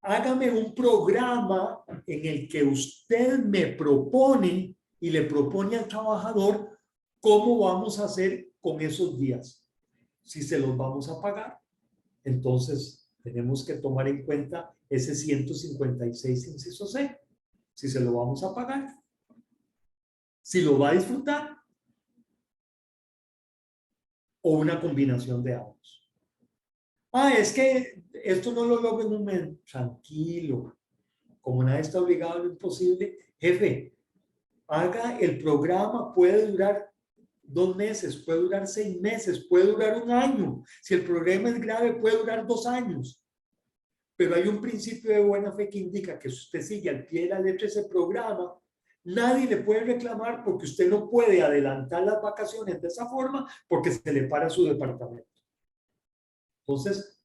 Hágame un programa en el que usted me propone y le propone al trabajador cómo vamos a hacer con esos días. Si se los vamos a pagar, entonces tenemos que tomar en cuenta ese 156 inciso C. Si se lo vamos a pagar, si lo va a disfrutar o una combinación de ambos. Es que esto no lo logro en un mes. Tranquilo, como nadie está obligado a lo imposible, jefe, haga el programa, puede durar 2 meses, puede durar 6 meses, puede durar 1 año. Si el problema es grave, puede durar 2 años. Pero hay un principio de buena fe que indica que si usted sigue al pie de la letra ese programa, Nadie le puede reclamar porque usted no puede adelantar las vacaciones de esa forma porque se le para su departamento. Entonces,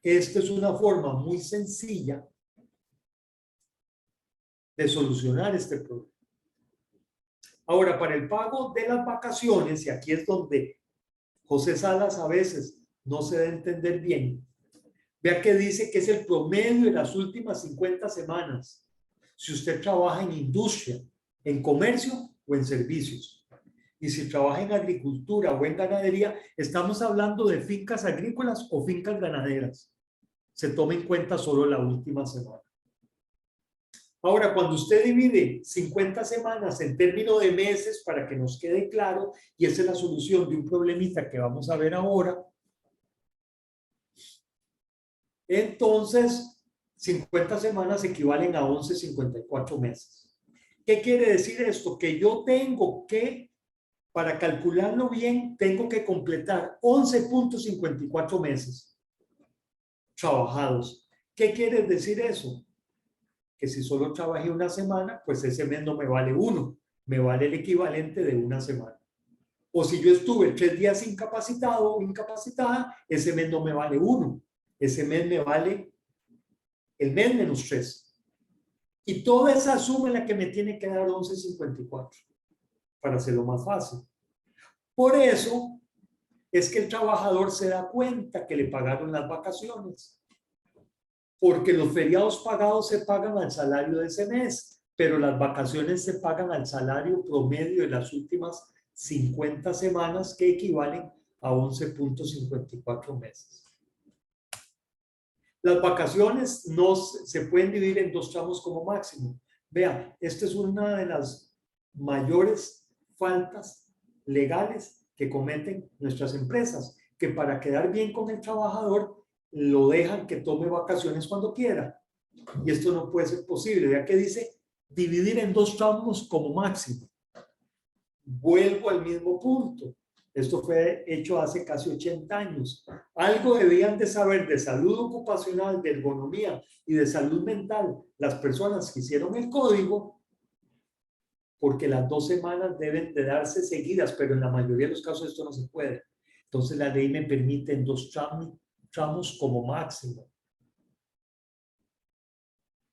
esta es una forma muy sencilla de solucionar este problema. Ahora, para el pago de las vacaciones, y aquí es donde José Salas a veces no se da a entender bien, vea que dice que es el promedio de las últimas 50 semanas. Si usted trabaja en industria, en comercio o en servicios. Y si trabaja en agricultura o en ganadería, estamos hablando de fincas agrícolas o fincas ganaderas. Se toma en cuenta solo la última semana. Ahora, cuando usted divide 50 semanas en términos de meses, para que nos quede claro, y esa es la solución de un problemita que vamos a ver ahora, entonces 50 semanas equivalen a 11,54 meses. ¿Qué quiere decir esto? Que yo tengo que, para calcularlo bien, tengo que completar 11,54 meses trabajados. ¿Qué quiere decir eso? Que si solo trabajé una semana, pues ese mes no me vale uno, me vale el equivalente de una semana. O si yo estuve 3 días incapacitado o incapacitada, ese mes no me vale uno, ese mes me vale el mes menos 3. Y toda esa suma es la que me tiene que dar 11,54, para hacerlo más fácil. Por eso es que el trabajador se da cuenta que le pagaron las vacaciones. Porque los feriados pagados se pagan al salario de ese mes, pero las vacaciones se pagan al salario promedio de las últimas 50 semanas, que equivalen a 11,54 meses. Las vacaciones no se pueden dividir en 2 tramos como máximo. Vean, esta es una de las mayores faltas legales que cometen nuestras empresas, que para quedar bien con el trabajador lo dejan que tome vacaciones cuando quiera. Y esto no puede ser posible. Ya que dice dividir en 2 tramos como máximo. Vuelvo al mismo punto. Esto fue hecho hace casi 80 años. Algo debían de saber de salud ocupacional, de ergonomía y de salud mental las personas que hicieron el código, porque las 2 semanas deben de darse seguidas, pero en la mayoría de los casos esto no se puede. Entonces la ley me permite en 2 tramos como máximo.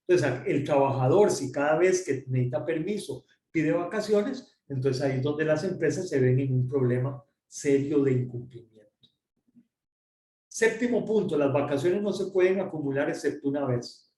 Entonces, el trabajador, si cada vez que necesita permiso pide vacaciones, entonces ahí es donde las empresas se ven en un problema serio de incumplimiento. Séptimo punto, las vacaciones no se pueden acumular excepto una vez.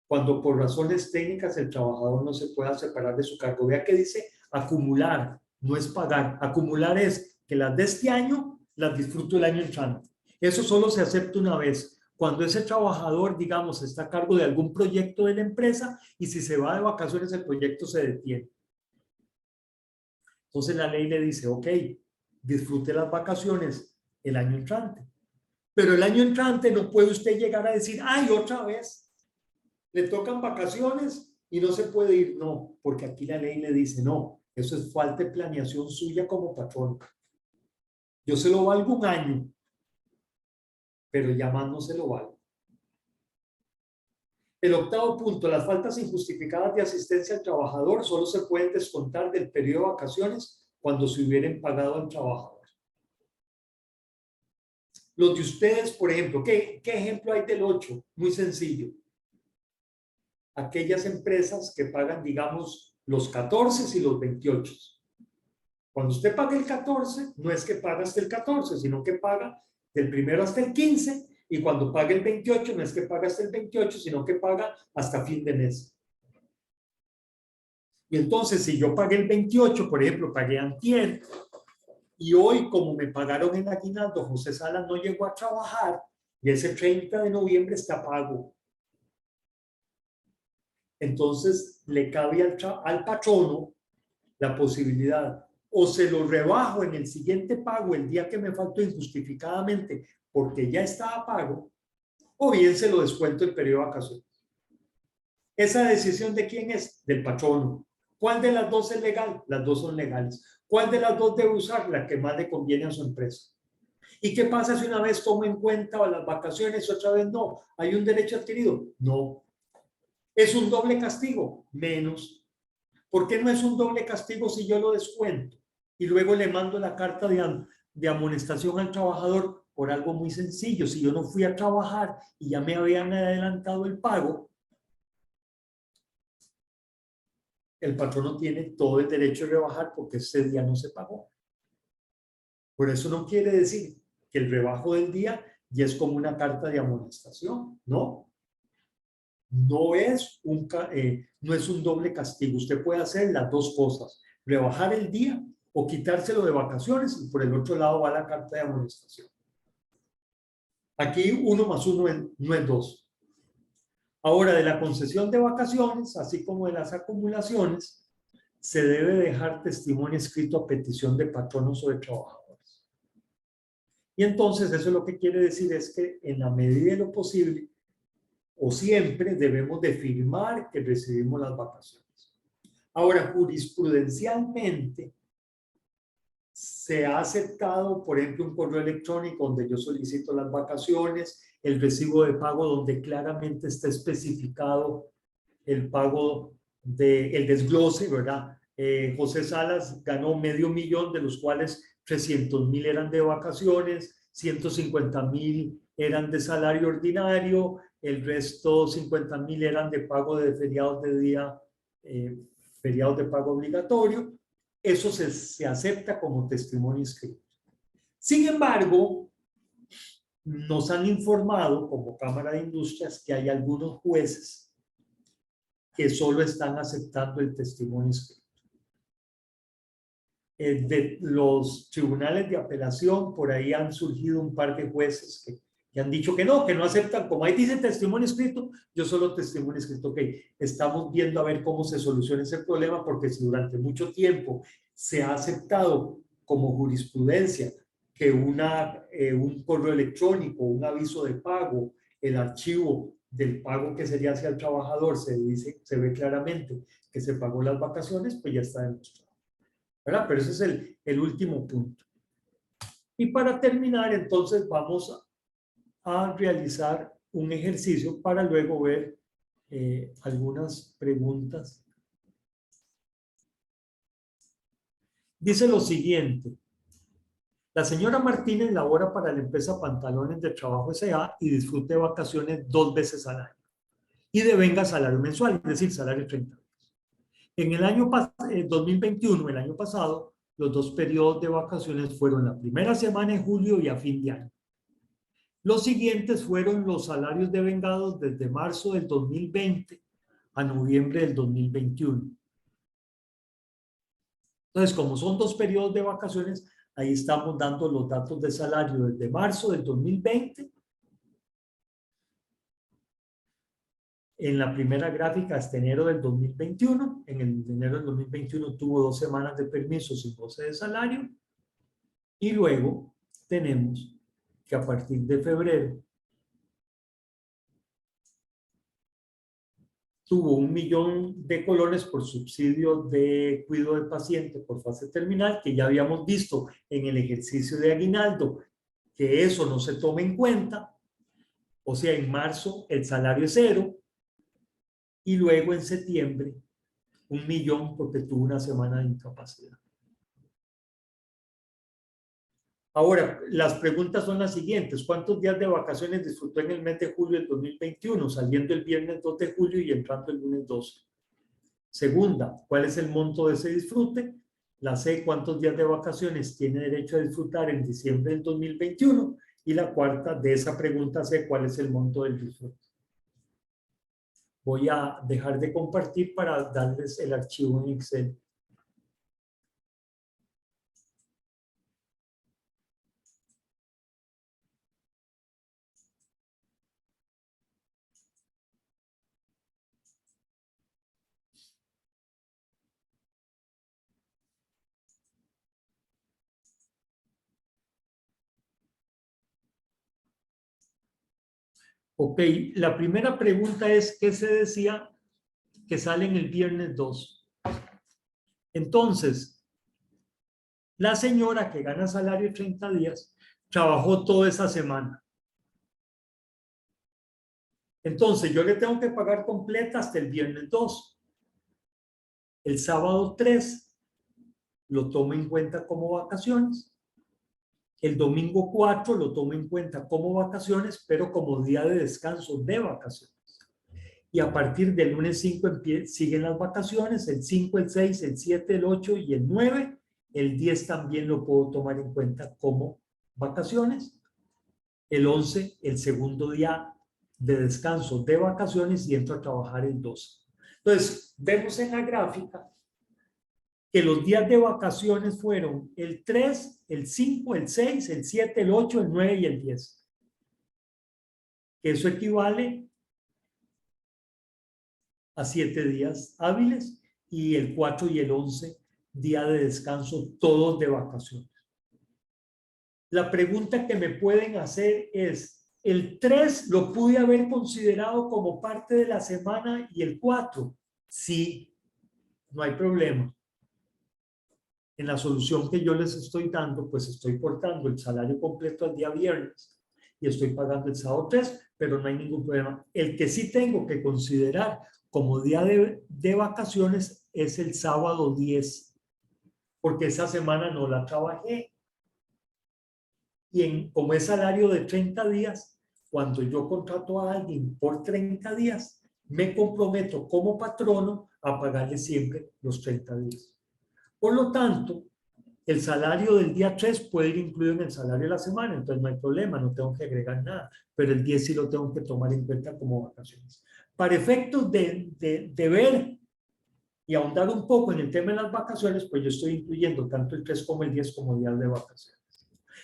Cuando por razones técnicas el trabajador no se pueda separar de su cargo. Vea que dice acumular, no es pagar. Acumular es que las de este año las disfruto el año entrante. Eso solo se acepta una vez. Cuando ese trabajador, digamos, está a cargo de algún proyecto de la empresa y si se va de vacaciones el proyecto se detiene. Entonces la ley le dice, ok, disfrute las vacaciones el año entrante. Pero el año entrante no puede usted llegar a decir, ay, otra vez, le tocan vacaciones y no se puede ir. No, porque aquí la ley le dice, no, eso es falta de planeación suya como patrón. Yo se lo valgo un año, pero ya más no se lo valgo. El octavo punto, las faltas injustificadas de asistencia al trabajador solo se pueden descontar del periodo de vacaciones cuando se hubieran pagado al trabajador. Los de ustedes, por ejemplo, ¿qué ejemplo hay del 8? Muy sencillo. Aquellas empresas que pagan, digamos, los 14 y los 28. Cuando usted paga el 14, no es que paga hasta el 14, sino que paga del 1 hasta el 15, y cuando paga el 28, no es que paga hasta el 28, sino que paga hasta fin de mes. Y entonces, si yo pagué el 28, por ejemplo, pagué antier, y hoy, como me pagaron en aguinaldo, José Salas no llegó a trabajar, y ese 30 de noviembre está pago. Entonces, le cabe al patrono la posibilidad, o se lo rebajo en el siguiente pago el día que me faltó injustificadamente porque ya estaba pago, o bien se lo descuento el periodo de vacaciones. ¿Esa decisión de quién es? Del patrono. ¿Cuál de las dos es legal? Las dos son legales. ¿Cuál de las dos debe usar? La que más le conviene a su empresa. ¿Y qué pasa si una vez toma en cuenta las vacaciones y otra vez no? ¿Hay un derecho adquirido? No. ¿Es un doble castigo? Menos. ¿Por qué no es un doble castigo si yo lo descuento? Y luego le mando la carta de amonestación al trabajador por algo muy sencillo. Si yo no fui a trabajar y ya me habían adelantado el pago, el patrono tiene todo el derecho de rebajar porque ese día no se pagó. Por eso no quiere decir que el rebajo del día ya es como una carta de amonestación, ¿no? No es no es un doble castigo. Usted puede hacer las dos cosas, rebajar el día o quitárselo de vacaciones y por el otro lado va la carta de amonestación. Aquí 1 más 1 no es 2. Ahora, de la concesión de vacaciones, así como de las acumulaciones, se debe dejar testimonio escrito a petición de patronos o de trabajadores. Y entonces eso lo que quiere decir es que en la medida de lo posible o siempre debemos de firmar que recibimos las vacaciones. Ahora, jurisprudencialmente se ha aceptado, por ejemplo, un correo electrónico donde yo solicito las vacaciones, el recibo de pago donde claramente está especificado el pago el desglose, ¿verdad? José Salas ganó $500,000, de los cuales 300,000 eran de vacaciones, 150,000 eran de salario ordinario, el resto 50,000 eran de pago de feriados de día, feriados de pago obligatorio. Eso se acepta como testimonio escrito. Sin embargo, nos han informado como Cámara de Industrias que hay algunos jueces que solo están aceptando el testimonio escrito. De los tribunales de apelación, por ahí han surgido un par de jueces que han dicho que no aceptan, como ahí dice testimonio escrito, yo solo testimonio escrito. Ok, estamos viendo a ver cómo se soluciona ese problema, porque si durante mucho tiempo se ha aceptado como jurisprudencia que un correo electrónico, un aviso de pago, el archivo del pago que sería hacia el trabajador, se ve claramente que se pagó las vacaciones, pues ya está demostrado, ¿verdad? Pero ese es el último punto. Y para terminar, entonces vamos a realizar un ejercicio para luego ver algunas preguntas. Dice lo siguiente: la señora Martínez labora para la empresa Pantalones de Trabajo S.A. y disfrute de vacaciones 2 veces al año y devenga salario mensual, es decir, salario 30 días. En el año 2021, el año pasado, los 2 periodos de vacaciones fueron la primera semana de julio y a fin de año. Los siguientes fueron los salarios devengados desde marzo del 2020 a noviembre del 2021. Entonces, como son 2 periodos de vacaciones, ahí estamos dando los datos de salario desde marzo del 2020. En la primera gráfica hasta enero del 2021. En el enero del 2021 tuvo 2 semanas de permiso sin goce de salario. Y luego tenemos que a partir de febrero tuvo 1,000,000 de colones por subsidio de cuidado del paciente por fase terminal, que ya habíamos visto en el ejercicio de aguinaldo que eso no se toma en cuenta. O sea, en marzo el salario es 0 y luego en septiembre 1,000,000 porque tuvo una semana de incapacidad. Ahora, las preguntas son las siguientes. ¿Cuántos días de vacaciones disfrutó en el mes de julio del 2021, saliendo el viernes 2 de julio y entrando el lunes 12? Segunda, ¿cuál es el monto de ese disfrute? La C, ¿cuántos días de vacaciones tiene derecho a disfrutar en diciembre del 2021? Y la cuarta, de esa pregunta C, ¿cuál es el monto del disfrute? Voy a dejar de compartir para darles el archivo en Excel. Ok, la primera pregunta es, ¿qué se decía que sale en el viernes 2? Entonces, la señora que gana salario de 30 días trabajó toda esa semana. Entonces, yo le tengo que pagar completa hasta el viernes 2. El sábado 3 lo tomo en cuenta como vacaciones. El domingo 4 lo tomo en cuenta como vacaciones, pero como día de descanso de vacaciones. Y a partir del lunes 5 siguen las vacaciones, el 5, el 6, el 7, el 8 y el 9. El 10 también lo puedo tomar en cuenta como vacaciones. El 11, el segundo día de descanso de vacaciones y entro a trabajar el 12. Entonces, vemos en la gráfica que los días de vacaciones fueron el 3, el 5, el 6, el 7, el 8, el 9 y el 10. Eso equivale a 7 días hábiles y el 4 y el 11 día de descanso, todos de vacaciones. La pregunta que me pueden hacer es, ¿el 3 lo pude haber considerado como parte de la semana y el 4? Sí, no hay problema. En la solución que yo les estoy dando, pues estoy cortando el salario completo al día viernes y estoy pagando el sábado 3, pero no hay ningún problema. El que sí tengo que considerar como día de vacaciones es el sábado 10, porque esa semana no la trabajé. Y como es salario de 30 días, cuando yo contrato a alguien por 30 días, me comprometo como patrono a pagarle siempre los 30 días. Por lo tanto, el salario del día 3 puede ir incluido en el salario de la semana, entonces no hay problema, no tengo que agregar nada, pero el 10 sí lo tengo que tomar en cuenta como vacaciones. Para efectos de ver y ahondar un poco en el tema de las vacaciones, pues yo estoy incluyendo tanto el 3 como el 10 como días de vacaciones.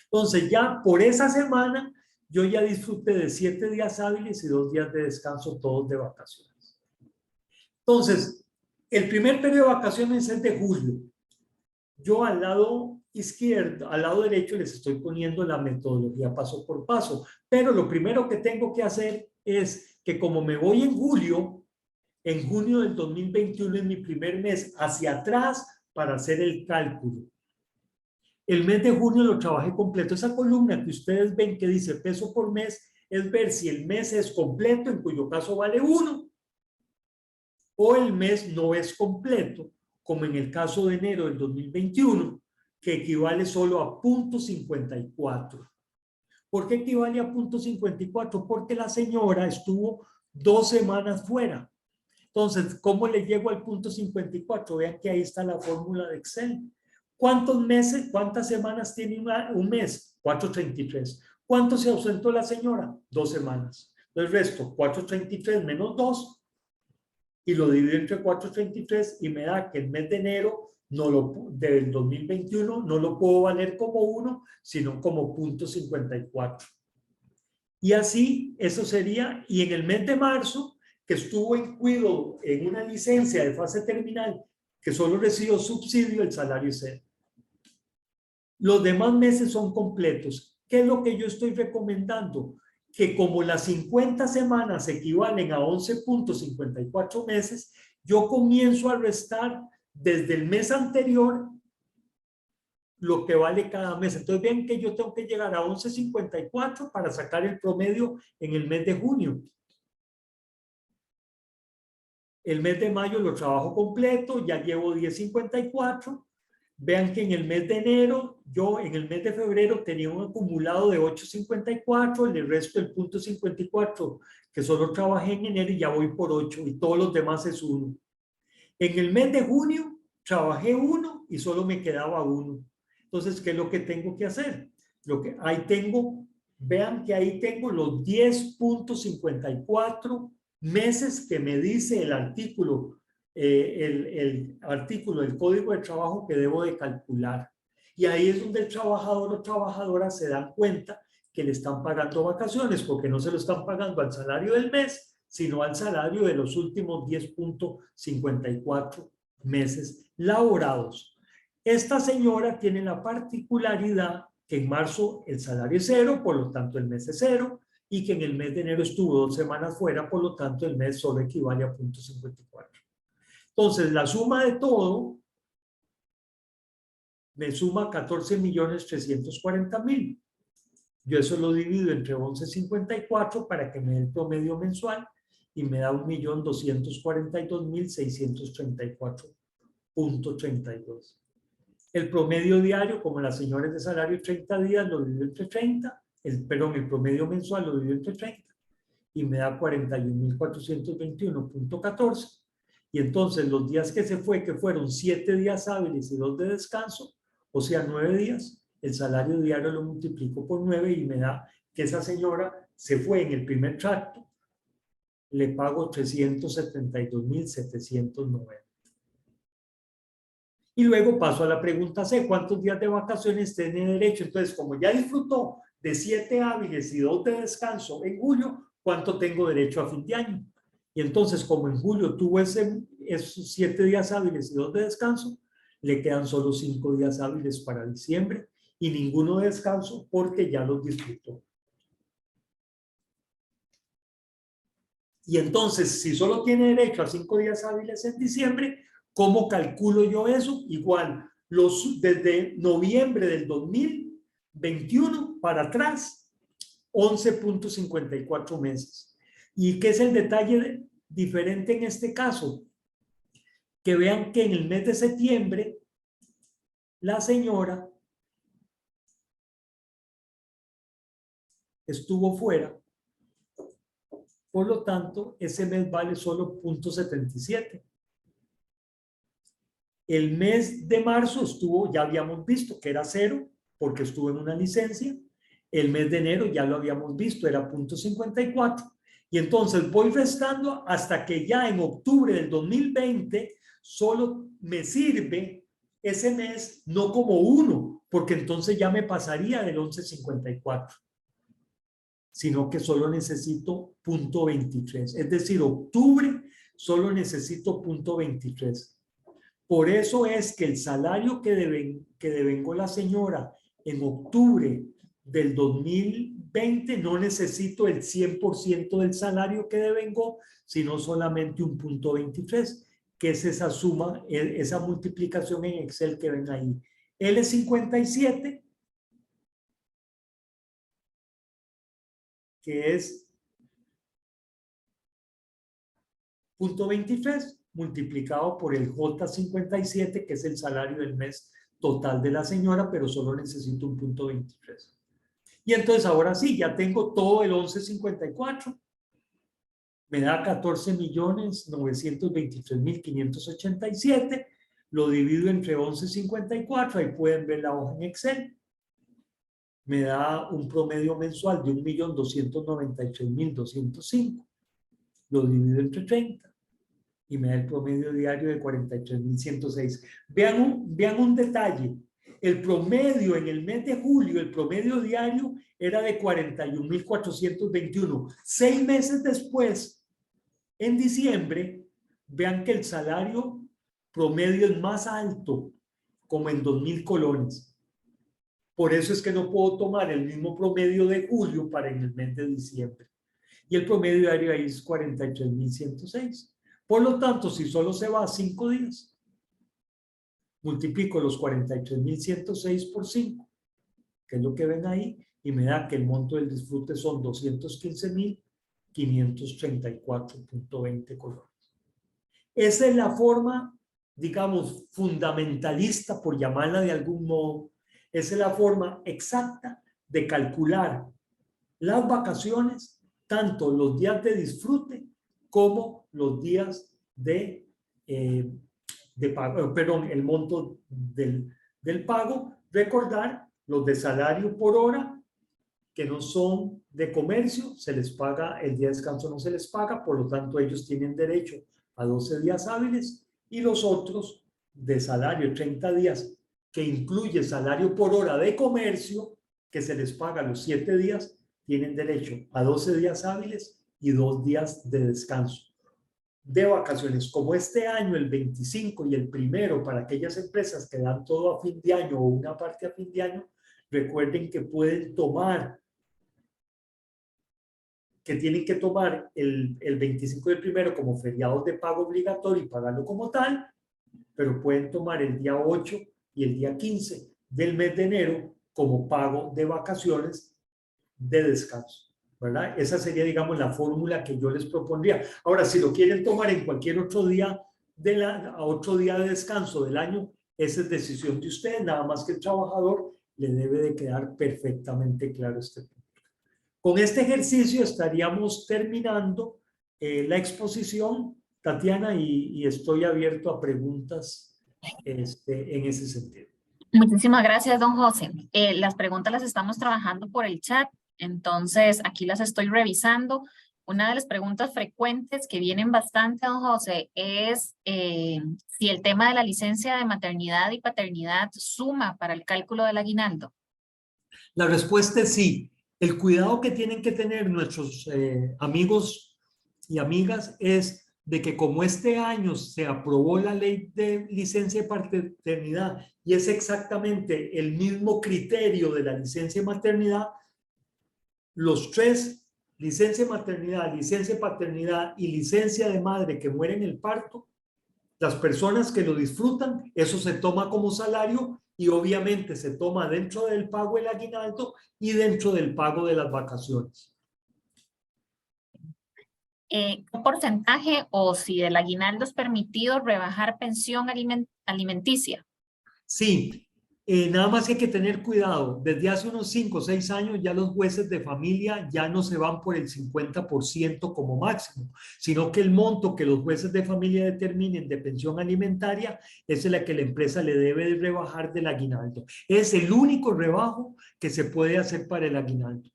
Entonces ya por esa semana yo ya disfruté de 7 días hábiles y 2 días de descanso, todos de vacaciones. Entonces, el primer periodo de vacaciones es de julio. Yo al lado izquierdo, al lado derecho les estoy poniendo la metodología paso por paso, pero lo primero que tengo que hacer es que como me voy en julio del 2021 es mi primer mes, hacia atrás para hacer el cálculo. El mes de junio lo trabajé completo. Esa columna que ustedes ven que dice peso por mes es ver si el mes es completo, en cuyo caso vale 1, o el mes no es completo, como en el caso de enero del 2021, que equivale solo a 0.54. ¿Por qué equivale a 0.54? Porque la señora estuvo 2 semanas fuera. Entonces, ¿cómo le llego al 0.54? Vean que ahí está la fórmula de Excel. ¿Cuántos meses, cuántas semanas tiene un mes? 433. ¿Cuánto se ausentó la señora? 2 semanas. El resto, 433 menos 2, y lo divido entre 433 y me da que el mes de enero del 2021 no lo puedo valer como 1, sino como 0.54. Y así, eso sería, y en el mes de marzo, que estuvo incluido en una licencia de fase terminal, que solo recibió subsidio, el salario es 0. Los demás meses son completos. ¿Qué es lo que yo estoy recomendando? Que como las 50 semanas equivalen a 11.54 meses, yo comienzo a restar desde el mes anterior lo que vale cada mes. Entonces ven que yo tengo que llegar a 11.54 para sacar el promedio en el mes de junio. El mes de mayo lo trabajo completo, ya llevo 10.54. Vean que en el mes de enero, yo en el mes de febrero tenía un acumulado de 8.54, el resto del 0.54 que solo trabajé en enero y ya voy por 8 y todos los demás es 1. En el mes de junio trabajé 1 y solo me quedaba 1. Entonces, ¿qué es lo que tengo que hacer? Ahí tengo, vean que ahí tengo los 10.54 meses que me dice el artículo del Código de Trabajo que debo de calcular. Y ahí es donde el trabajador o trabajadora se dan cuenta que le están pagando vacaciones, porque no se lo están pagando al salario del mes, sino al salario de los últimos 10.54 meses laborados. Esta señora tiene la particularidad que en marzo el salario es 0, por lo tanto el mes es 0, y que en el mes de enero estuvo 2 semanas fuera, por lo tanto el mes solo equivale a 0.54. Entonces, la suma de todo me suma 14.340.000. Yo eso lo divido entre 11.54 para que me dé el promedio mensual y me da 1.242.634 0.32. El promedio diario, como la señora es de salario 30 días, lo divido entre 30, el promedio mensual lo divido entre 30 y me da 41.421.14. Y entonces los días que se fue, que fueron 7 días hábiles y 2 de descanso, o sea, 9 días, el salario diario lo multiplico por 9 y me da que esa señora se fue en el primer tracto, le pago 372.790. Y luego paso a la pregunta C, ¿cuántos días de vacaciones tiene derecho? Entonces, como ya disfrutó de 7 hábiles y 2 de descanso en julio, ¿cuánto tengo derecho a fin de año? Y entonces, como en julio tuvo esos 7 días hábiles y 2 de descanso, le quedan solo 5 días hábiles para diciembre y ninguno de descanso porque ya los disfrutó. Y entonces, si solo tiene derecho a 5 días hábiles en diciembre, ¿cómo calculo yo eso? Igual, desde noviembre del 2021 para atrás, 11.54 meses. ¿Y qué es el detalle diferente en este caso? Que vean que en el mes de septiembre, la señora estuvo fuera. Por lo tanto, ese mes vale solo 0.77. El mes de marzo estuvo, ya habíamos visto que era 0 porque estuvo en una licencia. El mes de enero ya lo habíamos visto, era 0.54. Y entonces voy restando hasta que ya en octubre del 2020 solo me sirve ese mes no como 1, porque entonces ya me pasaría del 11.54, sino que solo necesito 0.23. Es decir, octubre solo necesito 0.23. Por eso es que el salario que devengó la señora en octubre del 2020 no necesito el 100% del salario que devengó, sino solamente un 0.23, que es esa suma, esa multiplicación en Excel que ven ahí. L57, que es 0.23 multiplicado por el J57, que es el salario del mes total de la señora, pero solo necesito un 0.23. Y entonces ahora sí, ya tengo todo el 11.54. Me da 14.923.587. Lo divido entre 11.54. Ahí pueden ver la hoja en Excel. Me da un promedio mensual de 1.293.205. Lo divido entre 30. Y me da el promedio diario de 43.106. Vean un detalle. El promedio en el mes de julio, el promedio diario era de 41.421. 6 meses después, en diciembre, vean que el salario promedio es más alto, como en 2.000 colones. Por eso es que no puedo tomar el mismo promedio de julio para en el mes de diciembre. Y el promedio diario ahí es 43.106. Por lo tanto, si solo se va a 5 días, multiplico los 43.106 por 5, que es lo que ven ahí, y me da que el monto del disfrute son 215.534.20 colones. Esa es la forma, digamos, fundamentalista, por llamarla de algún modo. Esa es la forma exacta de calcular las vacaciones, tanto los días de disfrute como los días de pago, perdón, el monto del pago. Recordar, los de salario por hora, que no son de comercio, se les paga, el día de descanso no se les paga, por lo tanto ellos tienen derecho a 12 días hábiles, y los otros de salario 30 días, que incluye salario por hora de comercio, que se les paga los 7 días, tienen derecho a 12 días hábiles y 2 días de descanso de vacaciones. Como este año el 25 y el 1 para aquellas empresas que dan todo a fin de año o una parte a fin de año, recuerden que pueden tomar, que tienen que tomar el 25 y el 1 como feriados de pago obligatorio y pagarlo como tal, pero pueden tomar el día 8 y el día 15 del mes de enero como pago de vacaciones de descanso, ¿verdad? Esa sería, digamos, la fórmula que yo les propondría. Ahora, si lo quieren tomar en cualquier otro día a otro día de descanso del año, esa es decisión de usted, nada más que el trabajador le debe de quedar perfectamente claro este punto. Con este ejercicio estaríamos terminando la exposición, Tatiana, y estoy abierto a preguntas en ese sentido. Muchísimas gracias, don José. Las preguntas las estamos trabajando por el chat, entonces aquí las estoy revisando. Una de las preguntas frecuentes que vienen bastante, don José, es si el tema de la licencia de maternidad y paternidad suma para el cálculo del aguinaldo. La respuesta es sí. El cuidado que tienen que tener nuestros amigos y amigas es de que como este año se aprobó la ley de licencia de paternidad y es exactamente el mismo criterio de la licencia de maternidad, los tres, licencia de maternidad, licencia de paternidad y licencia de madre que muere en el parto, las personas que lo disfrutan, eso se toma como salario y obviamente se toma dentro del pago del aguinaldo y dentro del pago de las vacaciones. ¿Qué porcentaje o si del aguinaldo es permitido rebajar pensión alimenticia? Sí, nada más que hay que tener cuidado. Desde hace unos 5 o 6 años ya los jueces de familia ya no se van por el 50% como máximo, sino que el monto que los jueces de familia determinen de pensión alimentaria es la que la empresa le debe de rebajar del aguinaldo. Es el único rebajo que se puede hacer para el aguinaldo.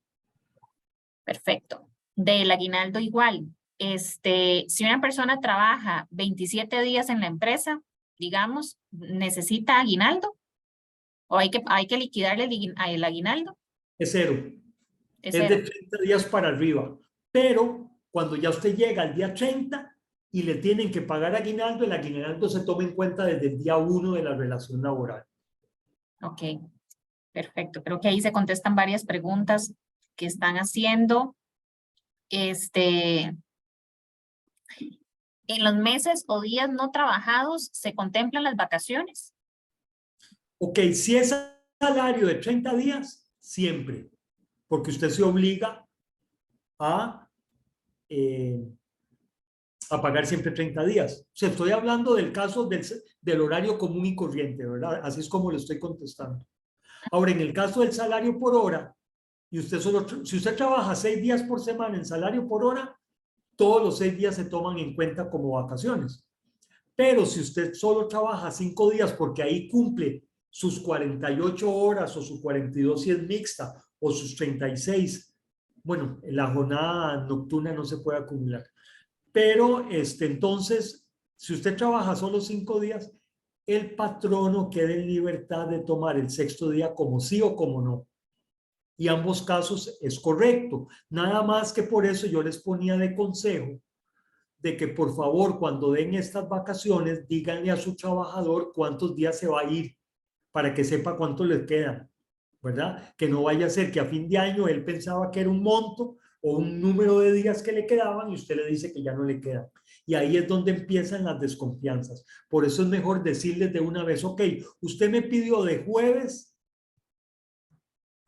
Perfecto. Del aguinaldo igual. Si una persona trabaja 27 días en la empresa, digamos, ¿necesita aguinaldo? ¿O hay que liquidarle el aguinaldo? Es cero. Es Es cero. de 30 días para arriba. Pero cuando ya usted llega al día 30 y le tienen que pagar aguinaldo, el aguinaldo se toma en cuenta desde el día 1 de la relación laboral. Ok, perfecto. Creo que ahí se contestan varias preguntas que están haciendo. En los meses o días no trabajados, ¿se contemplan las vacaciones? Ok, si es salario de 30 días, siempre, porque usted se obliga a, eh, a pagar siempre 30 días. O sea, estoy hablando del caso del horario común y corriente, ¿verdad? Así es como le estoy contestando. Ahora, en el caso del salario por hora, y si usted trabaja 6 días por semana en salario por hora, todos los 6 días se toman en cuenta como vacaciones. Pero si usted solo trabaja 5 días porque ahí cumple sus 48 horas o sus 42 si es mixta o sus 36, bueno, la jornada nocturna no se puede acumular. Pero entonces, si usted trabaja solo 5 días, el patrono queda en libertad de tomar el sexto día como sí o como no. Y ambos casos es correcto. Nada más que por eso yo les ponía de consejo de que por favor cuando den estas vacaciones díganle a su trabajador cuántos días se va a ir para que sepa cuánto les quedan, ¿verdad? Que no vaya a ser que a fin de año él pensaba que era un monto o un número de días que le quedaban y usted le dice que ya no le quedan. Y ahí es donde empiezan las desconfianzas. Por eso es mejor decirles de una vez, ok, usted me pidió de jueves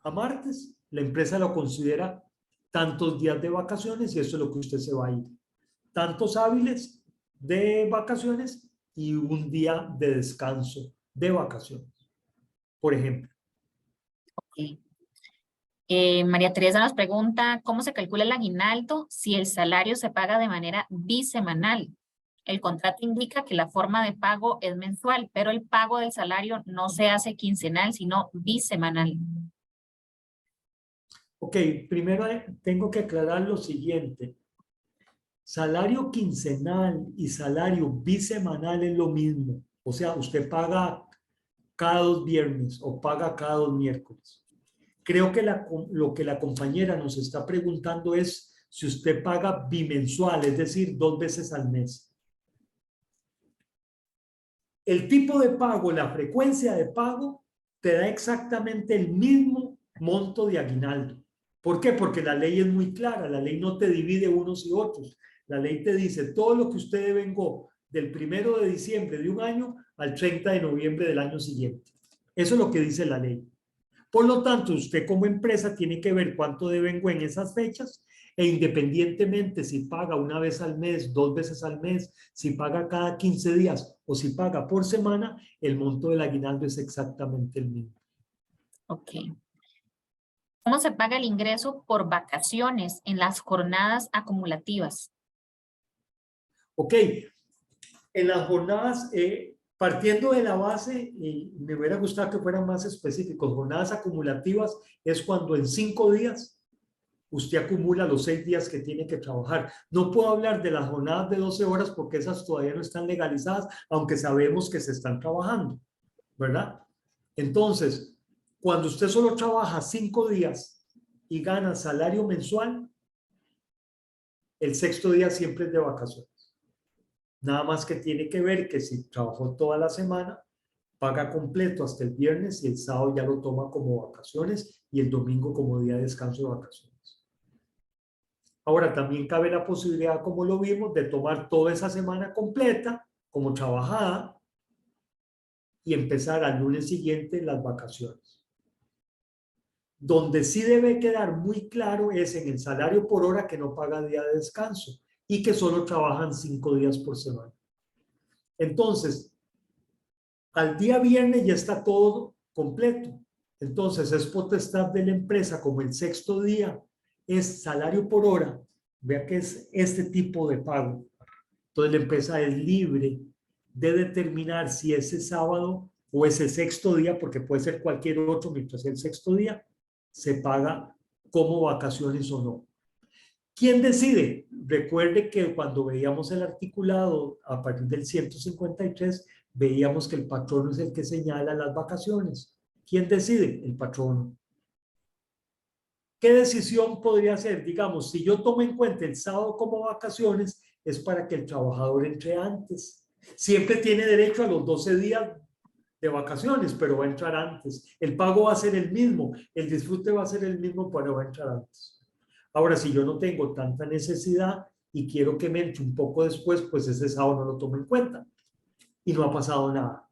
a martes, la empresa lo considera tantos días de vacaciones y eso es lo que usted se va a ir. Tantos hábiles de vacaciones y un día de descanso de vacaciones, por ejemplo. Okay. María Teresa nos pregunta, ¿cómo se calcula el aguinaldo si el salario se paga de manera bisemanal? El contrato indica que la forma de pago es mensual, pero el pago del salario no se hace quincenal, sino bisemanal. Ok, primero tengo que aclarar lo siguiente. Salario quincenal y salario bisemanal es lo mismo. O sea, usted paga cada 2 viernes o paga cada 2 miércoles. Creo que lo que la compañera nos está preguntando es si usted paga bimensual, es decir, 2 veces al mes. El tipo de pago, la frecuencia de pago, te da exactamente el mismo monto de aguinaldo. ¿Por qué? Porque la ley es muy clara, la ley no te divide unos y otros. La ley te dice todo lo que usted devengó del 1 de diciembre de un año al 30 de noviembre del año siguiente. Eso es lo que dice la ley. Por lo tanto, usted como empresa tiene que ver cuánto devengó en esas fechas E independientemente si paga una vez al mes, 2 veces al mes, si paga cada 15 días o si paga por semana, el monto del aguinaldo es exactamente el mismo. Ok. ¿Cómo se paga el ingreso por vacaciones en las jornadas acumulativas? Ok, en las jornadas, partiendo de la base, y me hubiera gustado que fueran más específicos, jornadas acumulativas es cuando en 5 días usted acumula los 6 días que tiene que trabajar. No puedo hablar de las jornadas de 12 horas porque esas todavía no están legalizadas, aunque sabemos que se están trabajando, ¿verdad? Entonces, cuando usted solo trabaja 5 días y gana salario mensual, el sexto día siempre es de vacaciones. Nada más que tiene que ver que si trabajó toda la semana, paga completo hasta el viernes y el sábado ya lo toma como vacaciones y el domingo como día de descanso de vacaciones. Ahora, también cabe la posibilidad, como lo vimos, de tomar toda esa semana completa como trabajada y empezar al lunes siguiente las vacaciones. Donde sí debe quedar muy claro es en el salario por hora que no paga día de descanso y que solo trabajan 5 días por semana. Entonces, al día viernes ya está todo completo. Entonces, es potestad de la empresa, como el sexto día es salario por hora, vea que es este tipo de pago. Entonces, la empresa es libre de determinar si ese sábado o ese sexto día, porque puede ser cualquier otro mientras el sexto día, se paga como vacaciones o no. ¿Quién decide? Recuerde que cuando veíamos el articulado a partir del 153, veíamos que el patrono es el que señala las vacaciones. ¿Quién decide? El patrono. ¿Qué decisión podría ser? Digamos, si yo tomo en cuenta el sábado como vacaciones, es para que el trabajador entre antes. Siempre tiene derecho a los 12 días de vacaciones, pero va a entrar antes. El pago va a ser el mismo, el disfrute va a ser el mismo, pero va a entrar antes. Ahora, si yo no tengo tanta necesidad y quiero que me entre un poco después, pues ese sábado no lo tomo en cuenta y no ha pasado nada.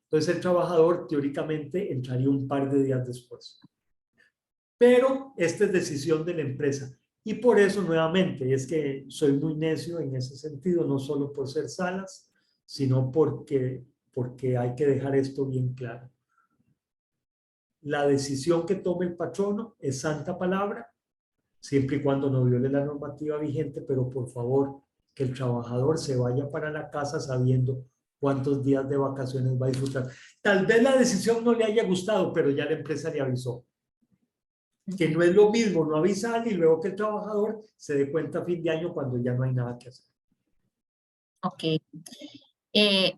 Entonces el trabajador teóricamente entraría un par de días después. Pero esta es decisión de la empresa. Y por eso, nuevamente, es que soy muy necio en ese sentido, no solo por ser salas, sino porque hay que dejar esto bien claro. La decisión que tome el patrono es santa palabra, siempre y cuando no viole la normativa vigente, pero por favor, que el trabajador se vaya para la casa sabiendo cuántos días de vacaciones va a disfrutar. Tal vez la decisión no le haya gustado, pero ya la empresa le avisó. Que no es lo mismo no avisar y luego que el trabajador se dé cuenta a fin de año cuando ya no hay nada que hacer. Ok.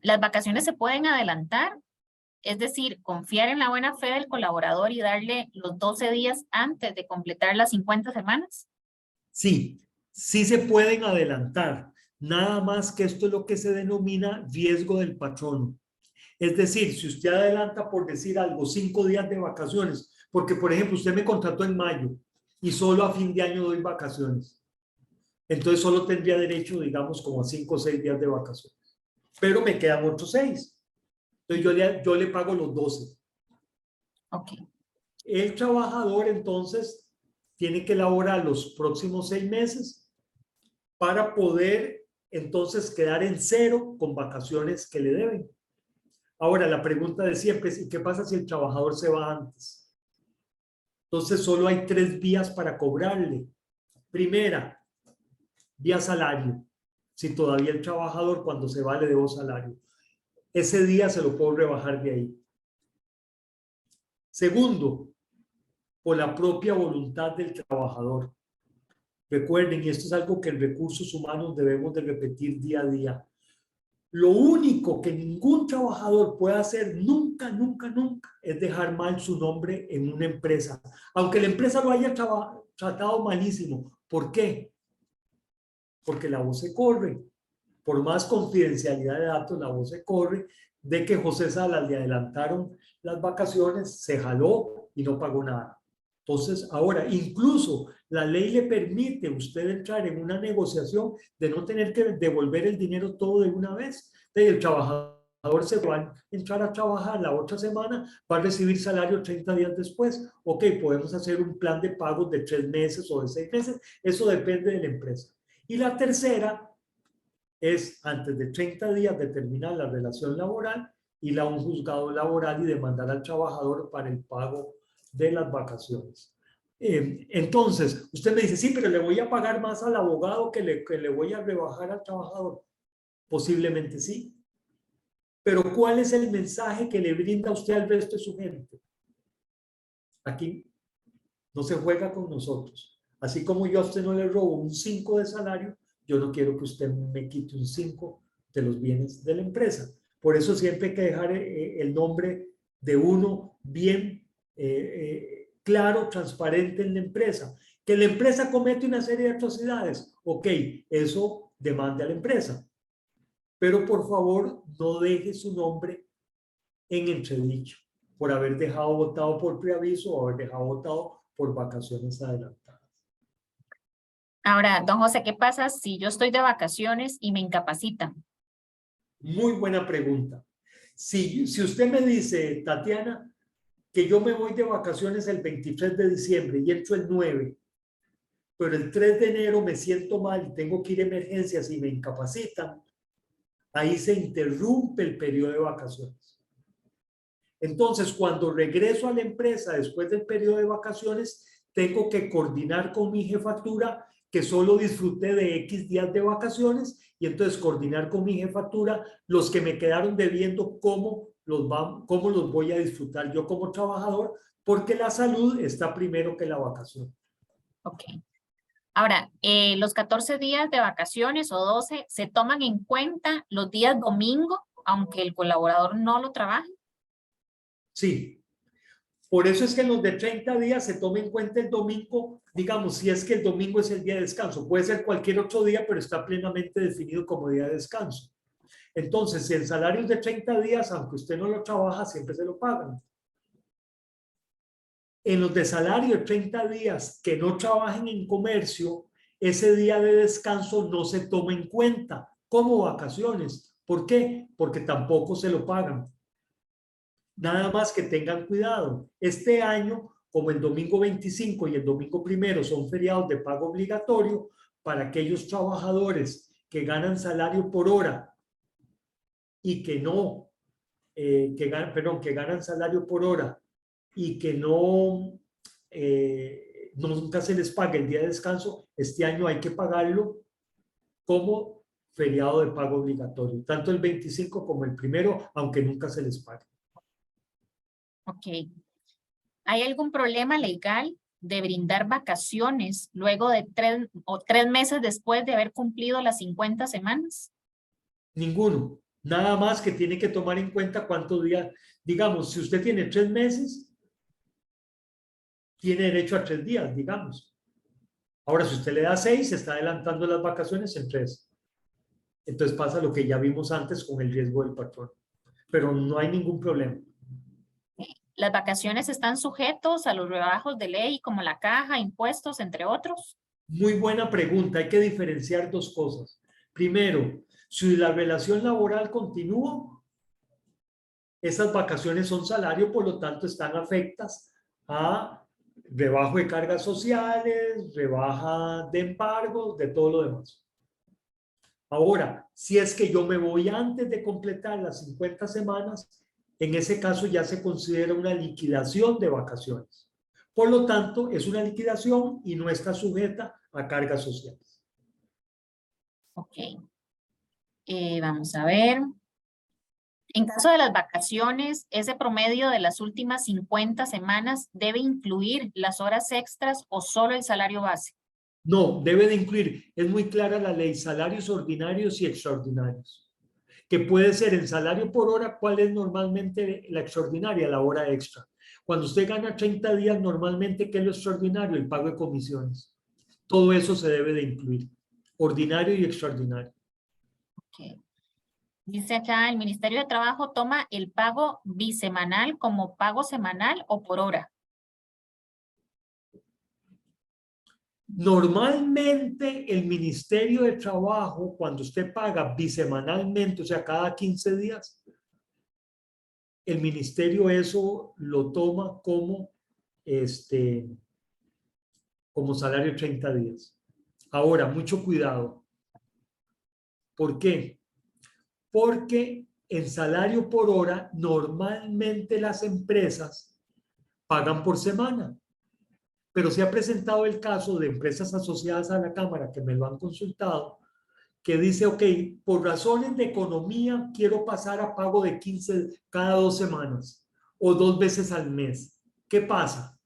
¿Las vacaciones se pueden adelantar? Es decir, confiar en la buena fe del colaborador y darle los 12 días antes de completar las 50 semanas. Sí, sí se pueden adelantar. Nada más que esto es lo que se denomina riesgo del patrono. Es decir, si usted adelanta, por decir algo, 5 días de vacaciones, porque por ejemplo usted me contrató en mayo y solo a fin de año doy vacaciones. Entonces solo tendría derecho, digamos, como a 5 o 6 días de vacaciones. Pero me quedan otros 6. Entonces yo le pago los 12. Ok. El trabajador entonces tiene que elaborar los próximos 6 meses para poder entonces quedar en cero con vacaciones que le deben. Ahora, la pregunta de siempre es, ¿y qué pasa si el trabajador se va antes? Entonces, solo hay 3 vías para cobrarle. Primera, vía salario. Si todavía el trabajador cuando se va le debo salario. Ese día se lo puedo rebajar de ahí. Segundo, por la propia voluntad del trabajador. Recuerden, y esto es algo que en recursos humanos debemos de repetir día a día. Lo único que ningún trabajador puede hacer nunca, nunca, nunca es dejar mal su nombre en una empresa, aunque la empresa lo haya tratado malísimo. ¿Por qué? Porque la voz se corre. Por más confidencialidad de datos, la voz se corre de que José Salas le adelantaron las vacaciones, se jaló y no pagó nada. Entonces, ahora, incluso la ley le permite a usted entrar en una negociación de no tener que devolver el dinero todo de una vez. El trabajador trabajador se va a entrar a trabajar la otra semana, va a recibir salario 30 días después. Ok, podemos hacer un plan de pagos de 3 meses o de 6 meses, eso depende de la empresa. Y la tercera es antes de 30 días de terminar la relación laboral, ir a un juzgado laboral y demandar al trabajador para el pago de las vacaciones. Entonces, usted me dice, sí, pero le voy a pagar más al abogado que le voy a rebajar al trabajador. Posiblemente sí. Pero ¿cuál es el mensaje que le brinda usted al resto de su gente? Aquí no se juega con nosotros. Así como yo a usted no le robo un 5 de salario, yo no quiero que usted me quite un 5 de los bienes de la empresa. Por eso siempre hay que dejar el nombre de uno bien claro, transparente en la empresa. Que la empresa comete una serie de atrocidades, ok, eso demande a la empresa. Pero por favor, no deje su nombre en entredicho por haber dejado votado por preaviso o haber dejado votado por vacaciones adelantadas. Ahora, don José, ¿qué pasa si yo estoy de vacaciones y me incapacitan? Muy buena pregunta. Si usted me dice, Tatiana, que yo me voy de vacaciones el 23 de diciembre y entro el 9, pero el 3 de enero me siento mal y tengo que ir a emergencias y me incapacitan, ahí se interrumpe el periodo de vacaciones. Entonces, cuando regreso a la empresa después del periodo de vacaciones, tengo que coordinar con mi jefatura que solo disfruté de X días de vacaciones y entonces coordinar con mi jefatura los que me quedaron debiendo, cómo los voy a disfrutar yo como trabajador, porque la salud está primero que la vacación. Ok. Ahora, los 14 días de vacaciones o 12 se toman en cuenta los días domingo, aunque el colaborador no lo trabaje. Sí, por eso es que en los de 30 días se toma en cuenta el domingo, digamos, si es que el domingo es el día de descanso. Puede ser cualquier otro día, pero está plenamente definido como día de descanso. Entonces, si el salario es de 30 días, aunque usted no lo trabaja, siempre se lo pagan. En los de salario de 30 días que no trabajen en comercio, ese día de descanso no se toma en cuenta como vacaciones. ¿Por qué? Porque tampoco se lo pagan. Nada más que tengan cuidado. Este año, como el domingo 25 y el domingo 1 son feriados de pago obligatorio, para aquellos trabajadores que ganan salario por hora y que no, que ganan salario por hora y que no, nunca se les paga el día de descanso, este año hay que pagarlo como feriado de pago obligatorio, tanto el 25 como el 1, aunque nunca se les pague. Ok. ¿Hay algún problema legal de brindar vacaciones luego de 3 meses después de haber cumplido las 50 semanas? Ninguno. Nada más que tiene que tomar en cuenta cuántos días, digamos, si usted tiene 3 meses, tiene derecho a 3 días, digamos. Ahora, si usted le da 6, se está adelantando las vacaciones en 3. Entonces pasa lo que ya vimos antes con el riesgo del patrón. Pero no hay ningún problema. ¿Las vacaciones están sujetos a los rebajos de ley como la caja, impuestos, entre otros? Muy buena pregunta. Hay que diferenciar dos cosas. Primero, si la relación laboral continúa, esas vacaciones son salario, por lo tanto están afectas a rebajo de cargas sociales, rebaja de embargos, de todo lo demás. Ahora, si es que yo me voy antes de completar las 50 semanas, en ese caso ya se considera una liquidación de vacaciones. Por lo tanto, es una liquidación y no está sujeta a cargas sociales. Ok. Vamos a ver. En caso de las vacaciones, ese promedio de las últimas 50 semanas debe incluir las horas extras o solo el salario base. No, debe de incluir, es muy clara la ley, salarios ordinarios y extraordinarios, que puede ser en salario por hora. ¿Cuál es normalmente la extraordinaria? La hora extra. Cuando usted gana 30 días, normalmente, ¿qué es lo extraordinario? El pago de comisiones. Todo eso se debe de incluir, ordinario y extraordinario. Okay. Dice acá, el Ministerio de Trabajo toma el pago bisemanal como pago semanal o por hora. Normalmente el Ministerio de Trabajo, cuando usted paga bisemanalmente, o sea, cada 15 días, el ministerio eso lo toma como, como salario de 30 días. Ahora, mucho cuidado. ¿Por qué? Porque en salario por hora, normalmente las empresas pagan por semana. Pero se ha presentado el caso de empresas asociadas a la Cámara que me lo han consultado, que dice, ok, por razones de economía quiero pasar a pago de 15 cada 2 semanas o 2 veces al mes. ¿Qué pasa?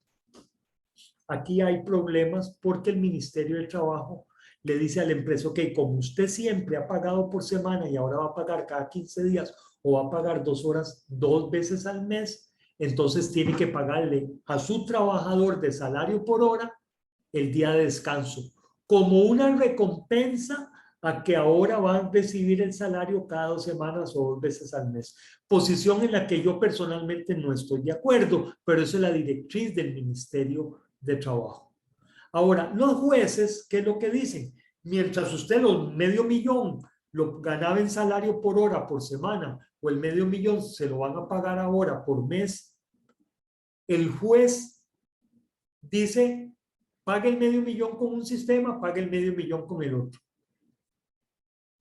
Aquí hay problemas porque el Ministerio del Trabajo le dice a la empresa, ok, como usted siempre ha pagado por semana y ahora va a pagar cada 15 días o va a pagar 2 horas 2 veces al mes, entonces tiene que pagarle a su trabajador de salario por hora el día de descanso, como una recompensa a que ahora van a recibir el salario cada 2 semanas o 2 veces al mes. Posición en la que yo personalmente no estoy de acuerdo, pero eso es la directriz del Ministerio de Trabajo. Ahora, los jueces, ¿qué es lo que dicen? Mientras usted los $500,000 lo ganaba en salario por hora, por semana, o el $500,000 se lo van a pagar ahora por mes, el juez dice, pague el $500,000 con un sistema, pague el $500,000 con el otro.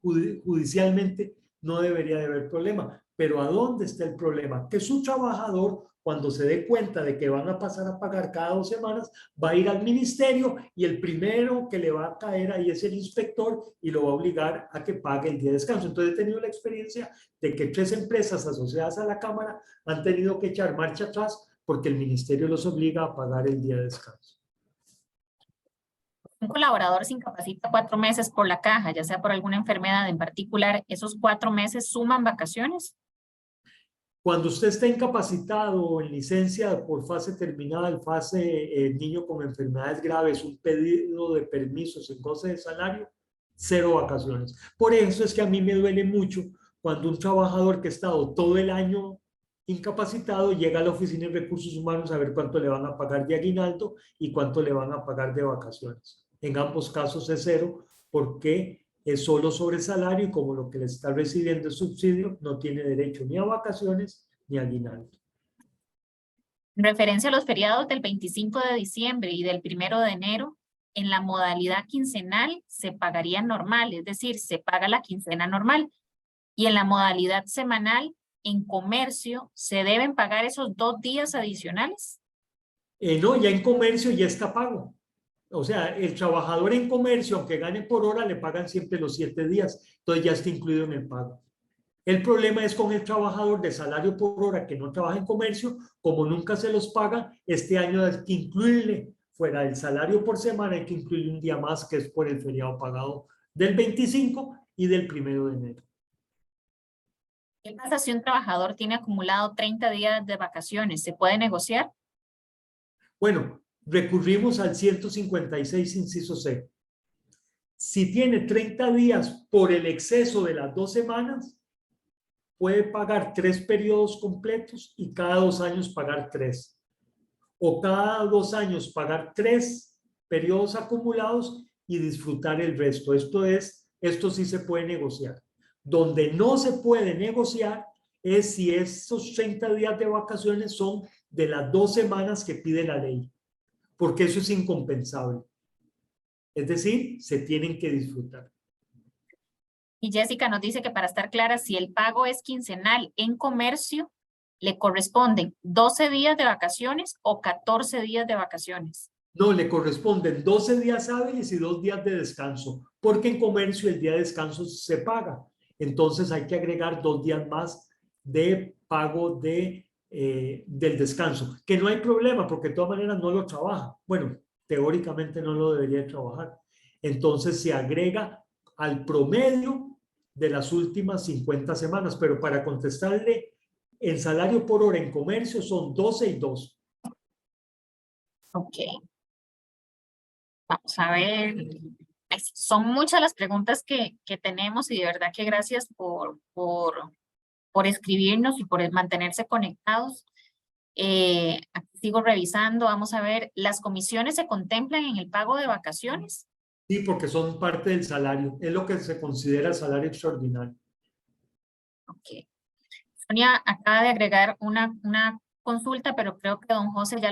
Judicialmente no debería de haber problema, pero ¿a dónde está el problema? Que su trabajador, cuando se dé cuenta de que van a pasar a pagar cada 2 semanas, va a ir al ministerio y el primero que le va a caer ahí es el inspector y lo va a obligar a que pague el día de descanso. Entonces he tenido la experiencia de que 3 empresas asociadas a la Cámara han tenido que echar marcha atrás porque el ministerio los obliga a pagar el día de descanso. Un colaborador se incapacita 4 meses por la caja, ya sea por alguna enfermedad en particular, ¿esos 4 meses suman vacaciones? Cuando usted está incapacitado o en licencia por fase terminal, fase niño con enfermedades graves, un pedido de permiso sin goce de salario, 0 vacaciones. Por eso es que a mí me duele mucho cuando un trabajador que ha estado todo el año incapacitado llega a la oficina de recursos humanos a ver cuánto le van a pagar de aguinaldo y cuánto le van a pagar de vacaciones. En ambos casos es 0 porque es solo sobre salario y como lo que le está recibiendo es subsidio, no tiene derecho ni a vacaciones ni a aguinaldo. En referencia a los feriados del 25 de diciembre y del 1 de enero, en la modalidad quincenal se pagaría normal, es decir, se paga la quincena normal. Y en la modalidad semanal, en comercio, ¿se deben pagar esos 2 días adicionales? No, ya en comercio ya está pago. O sea, el trabajador en comercio, aunque gane por hora, le pagan siempre los 7 días. Entonces ya está incluido en el pago. El problema es con el trabajador de salario por hora que no trabaja en comercio, como nunca se los paga, este año hay que incluirle, fuera del salario por semana, hay que incluirle un día más que es por el feriado pagado del 25 y del 1 de enero. ¿Qué pasa si un trabajador tiene acumulado 30 días de vacaciones? ¿Se puede negociar? Bueno, recurrimos al 156, inciso C. Si tiene 30 días por el exceso de las 2 semanas, puede pagar 3 periodos completos y cada 2 años pagar 3. O cada 2 años pagar 3 periodos acumulados y disfrutar el resto. Esto sí se puede negociar. Donde no se puede negociar es si esos 30 días de vacaciones son de las 2 semanas que pide la ley, porque eso es incompensable. Es decir, se tienen que disfrutar. Y Jessica nos dice que para estar clara, si el pago es quincenal en comercio, le corresponden 12 días de vacaciones o 14 días de vacaciones. No, le corresponden 12 días hábiles y 2 días de descanso, porque en comercio el día de descanso se paga. Entonces hay que agregar 2 días más de pago del descanso, que no hay problema porque de todas maneras no lo trabaja. Bueno, teóricamente no lo debería trabajar. Entonces se agrega al promedio de las últimas 50 semanas, pero para contestarle, el salario por hora en comercio son 12 y 2. Ok. Vamos a ver. Son muchas las preguntas que tenemos y de verdad que gracias por escribirnos y por mantenerse conectados. Aquí sigo revisando. Vamos a ver, ¿las comisiones se contemplan en el pago de vacaciones? Sí, porque son parte del salario. Es lo que se considera salario extraordinario. Ok. Sonia acaba de agregar una consulta, pero creo que don José ya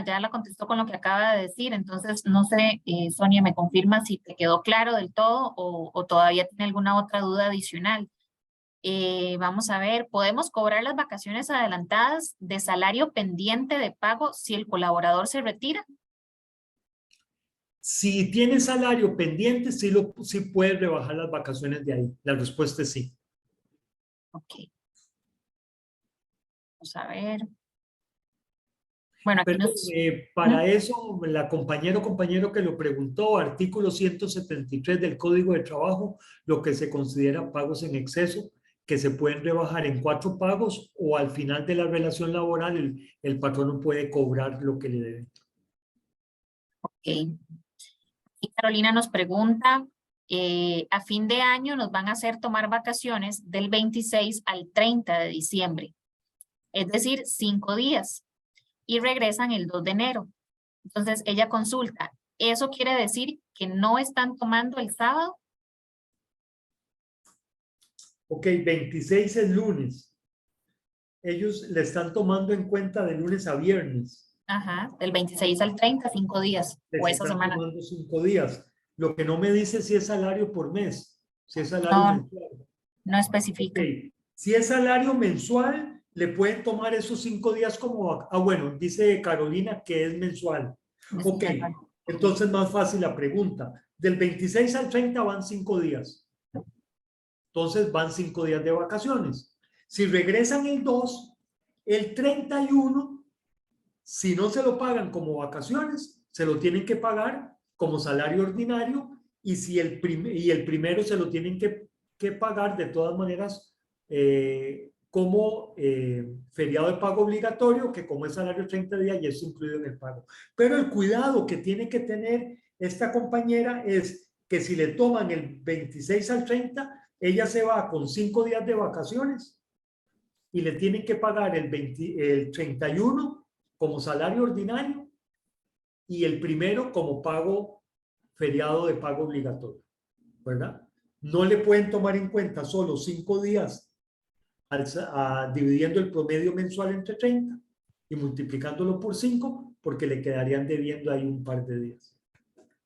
ya la contestó con lo que acaba de decir. Entonces, no sé, Sonia, ¿me confirma si te quedó claro del todo o todavía tiene alguna otra duda adicional? Vamos a ver, ¿podemos cobrar las vacaciones adelantadas de salario pendiente de pago si el colaborador se retira? Si tiene salario pendiente, sí puede rebajar las vacaciones de ahí. La respuesta es sí. Ok. Vamos a ver. Bueno, aquí Perdón, nos... para eso, la compañero que lo preguntó, artículo 173 del Código de Trabajo, lo que se considera pagos en exceso, que se pueden rebajar en 4 pagos o al final de la relación laboral el patrono puede cobrar lo que le debe. Ok. Y Carolina nos pregunta, a fin de año nos van a hacer tomar vacaciones del 26 al 30 de diciembre, es decir, 5 días, y regresan el 2 de enero. Entonces ella consulta, ¿eso quiere decir que no están tomando el sábado? Ok, 26 es lunes. Ellos le están tomando en cuenta de lunes a viernes. Ajá, del 26 al 30, 5 días, o Les esa están semana. tomando 5 días. Lo que no me dice si es salario por mes, si es salario No, mensual. no Ok, especifica. si es salario mensual, le pueden tomar esos 5 días como, bueno, dice Carolina que es mensual. Ok, entonces más fácil la pregunta. Del 26 al 30 van 5 días. Entonces van 5 días de vacaciones. Si regresan el 2, el 31, si no se lo pagan como vacaciones, se lo tienen que pagar como salario ordinario y si el primero se lo tienen que pagar de todas maneras como feriado de pago obligatorio, que como es salario 30 días ya es incluido en el pago. Pero el cuidado que tiene que tener esta compañera es que si le toman el 26 al 30, ella se va con 5 días de vacaciones y le tienen que pagar el 31 como salario ordinario y el primero como pago feriado de pago obligatorio, ¿verdad? No le pueden tomar en cuenta solo 5 días dividiendo el promedio mensual entre 30 y multiplicándolo por 5 porque le quedarían debiendo ahí un par de días,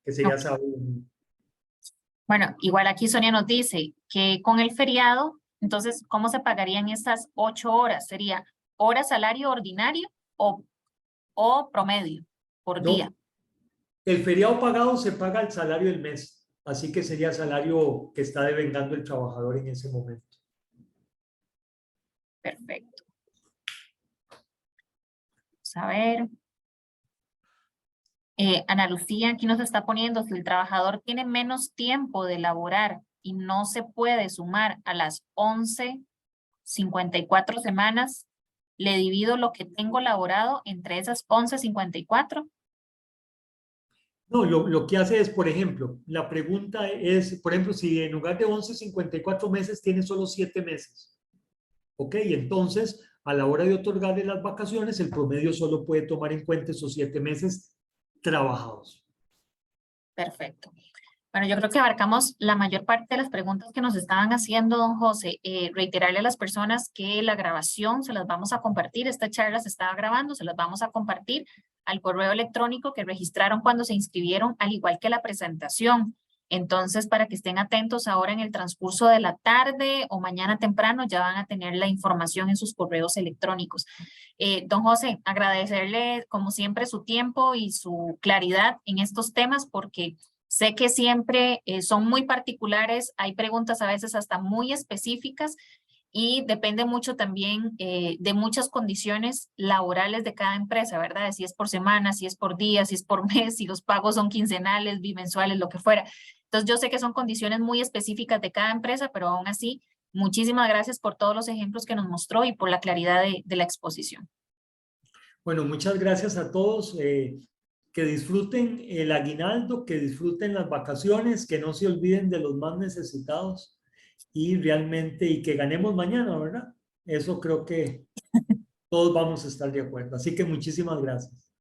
que se ya sabe. Bueno, igual aquí Sonia nos dice que con el feriado, entonces, ¿cómo se pagarían estas 8 horas? ¿Sería hora salario ordinario o promedio por día? No, el feriado pagado se paga el salario del mes, así que sería salario que está devengando el trabajador en ese momento. Perfecto. Vamos a ver. Ana Lucía aquí nos está poniendo, si el trabajador tiene menos tiempo de laborar y no se puede sumar a las 11:54 semanas, le divido lo que tengo laborado entre esas 11:54. No, lo que hace es, por ejemplo, la pregunta es, por ejemplo, si en lugar de 11,54 meses tiene solo 7 meses, ¿ok? Entonces, a la hora de otorgarle las vacaciones, el promedio solo puede tomar en cuenta esos 7 meses trabajados. Perfecto. Bueno, yo creo que abarcamos la mayor parte de las preguntas que nos estaban haciendo, don José. Reiterarle a las personas que la grabación se las vamos a compartir. Esta charla se estaba grabando, se las vamos a compartir al correo electrónico que registraron cuando se inscribieron, al igual que la presentación. Entonces, para que estén atentos ahora en el transcurso de la tarde o mañana temprano, ya van a tener la información en sus correos electrónicos. Don José, agradecerle como siempre su tiempo y su claridad en estos temas porque sé que siempre son muy particulares, hay preguntas a veces hasta muy específicas y depende mucho también de muchas condiciones laborales de cada empresa, ¿verdad? Si es por semana, si es por día, si es por mes, si los pagos son quincenales, bimensuales, lo que fuera. Entonces yo sé que son condiciones muy específicas de cada empresa, pero aún así, muchísimas gracias por todos los ejemplos que nos mostró y por la claridad de la exposición. Bueno, muchas gracias a todos. Que disfruten el aguinaldo, que disfruten las vacaciones, que no se olviden de los más necesitados y realmente, y que ganemos mañana, ¿verdad? Eso creo que todos vamos a estar de acuerdo. Así que muchísimas gracias.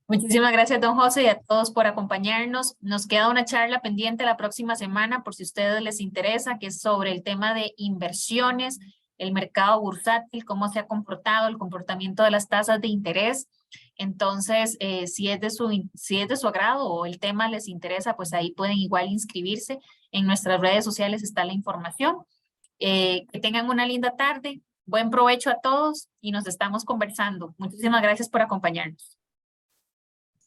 Muchísimas gracias, don José, y a todos por acompañarnos. Nos queda una charla pendiente la próxima semana, por si a ustedes les interesa, que es sobre el tema de inversiones el mercado bursátil, cómo se ha comportado, el comportamiento de las tasas de interés. Entonces, si es de su agrado o el tema les interesa, pues ahí pueden igual inscribirse. En nuestras redes sociales está la información. Que tengan una linda tarde, buen provecho a todos y nos estamos conversando. Muchísimas gracias por acompañarnos.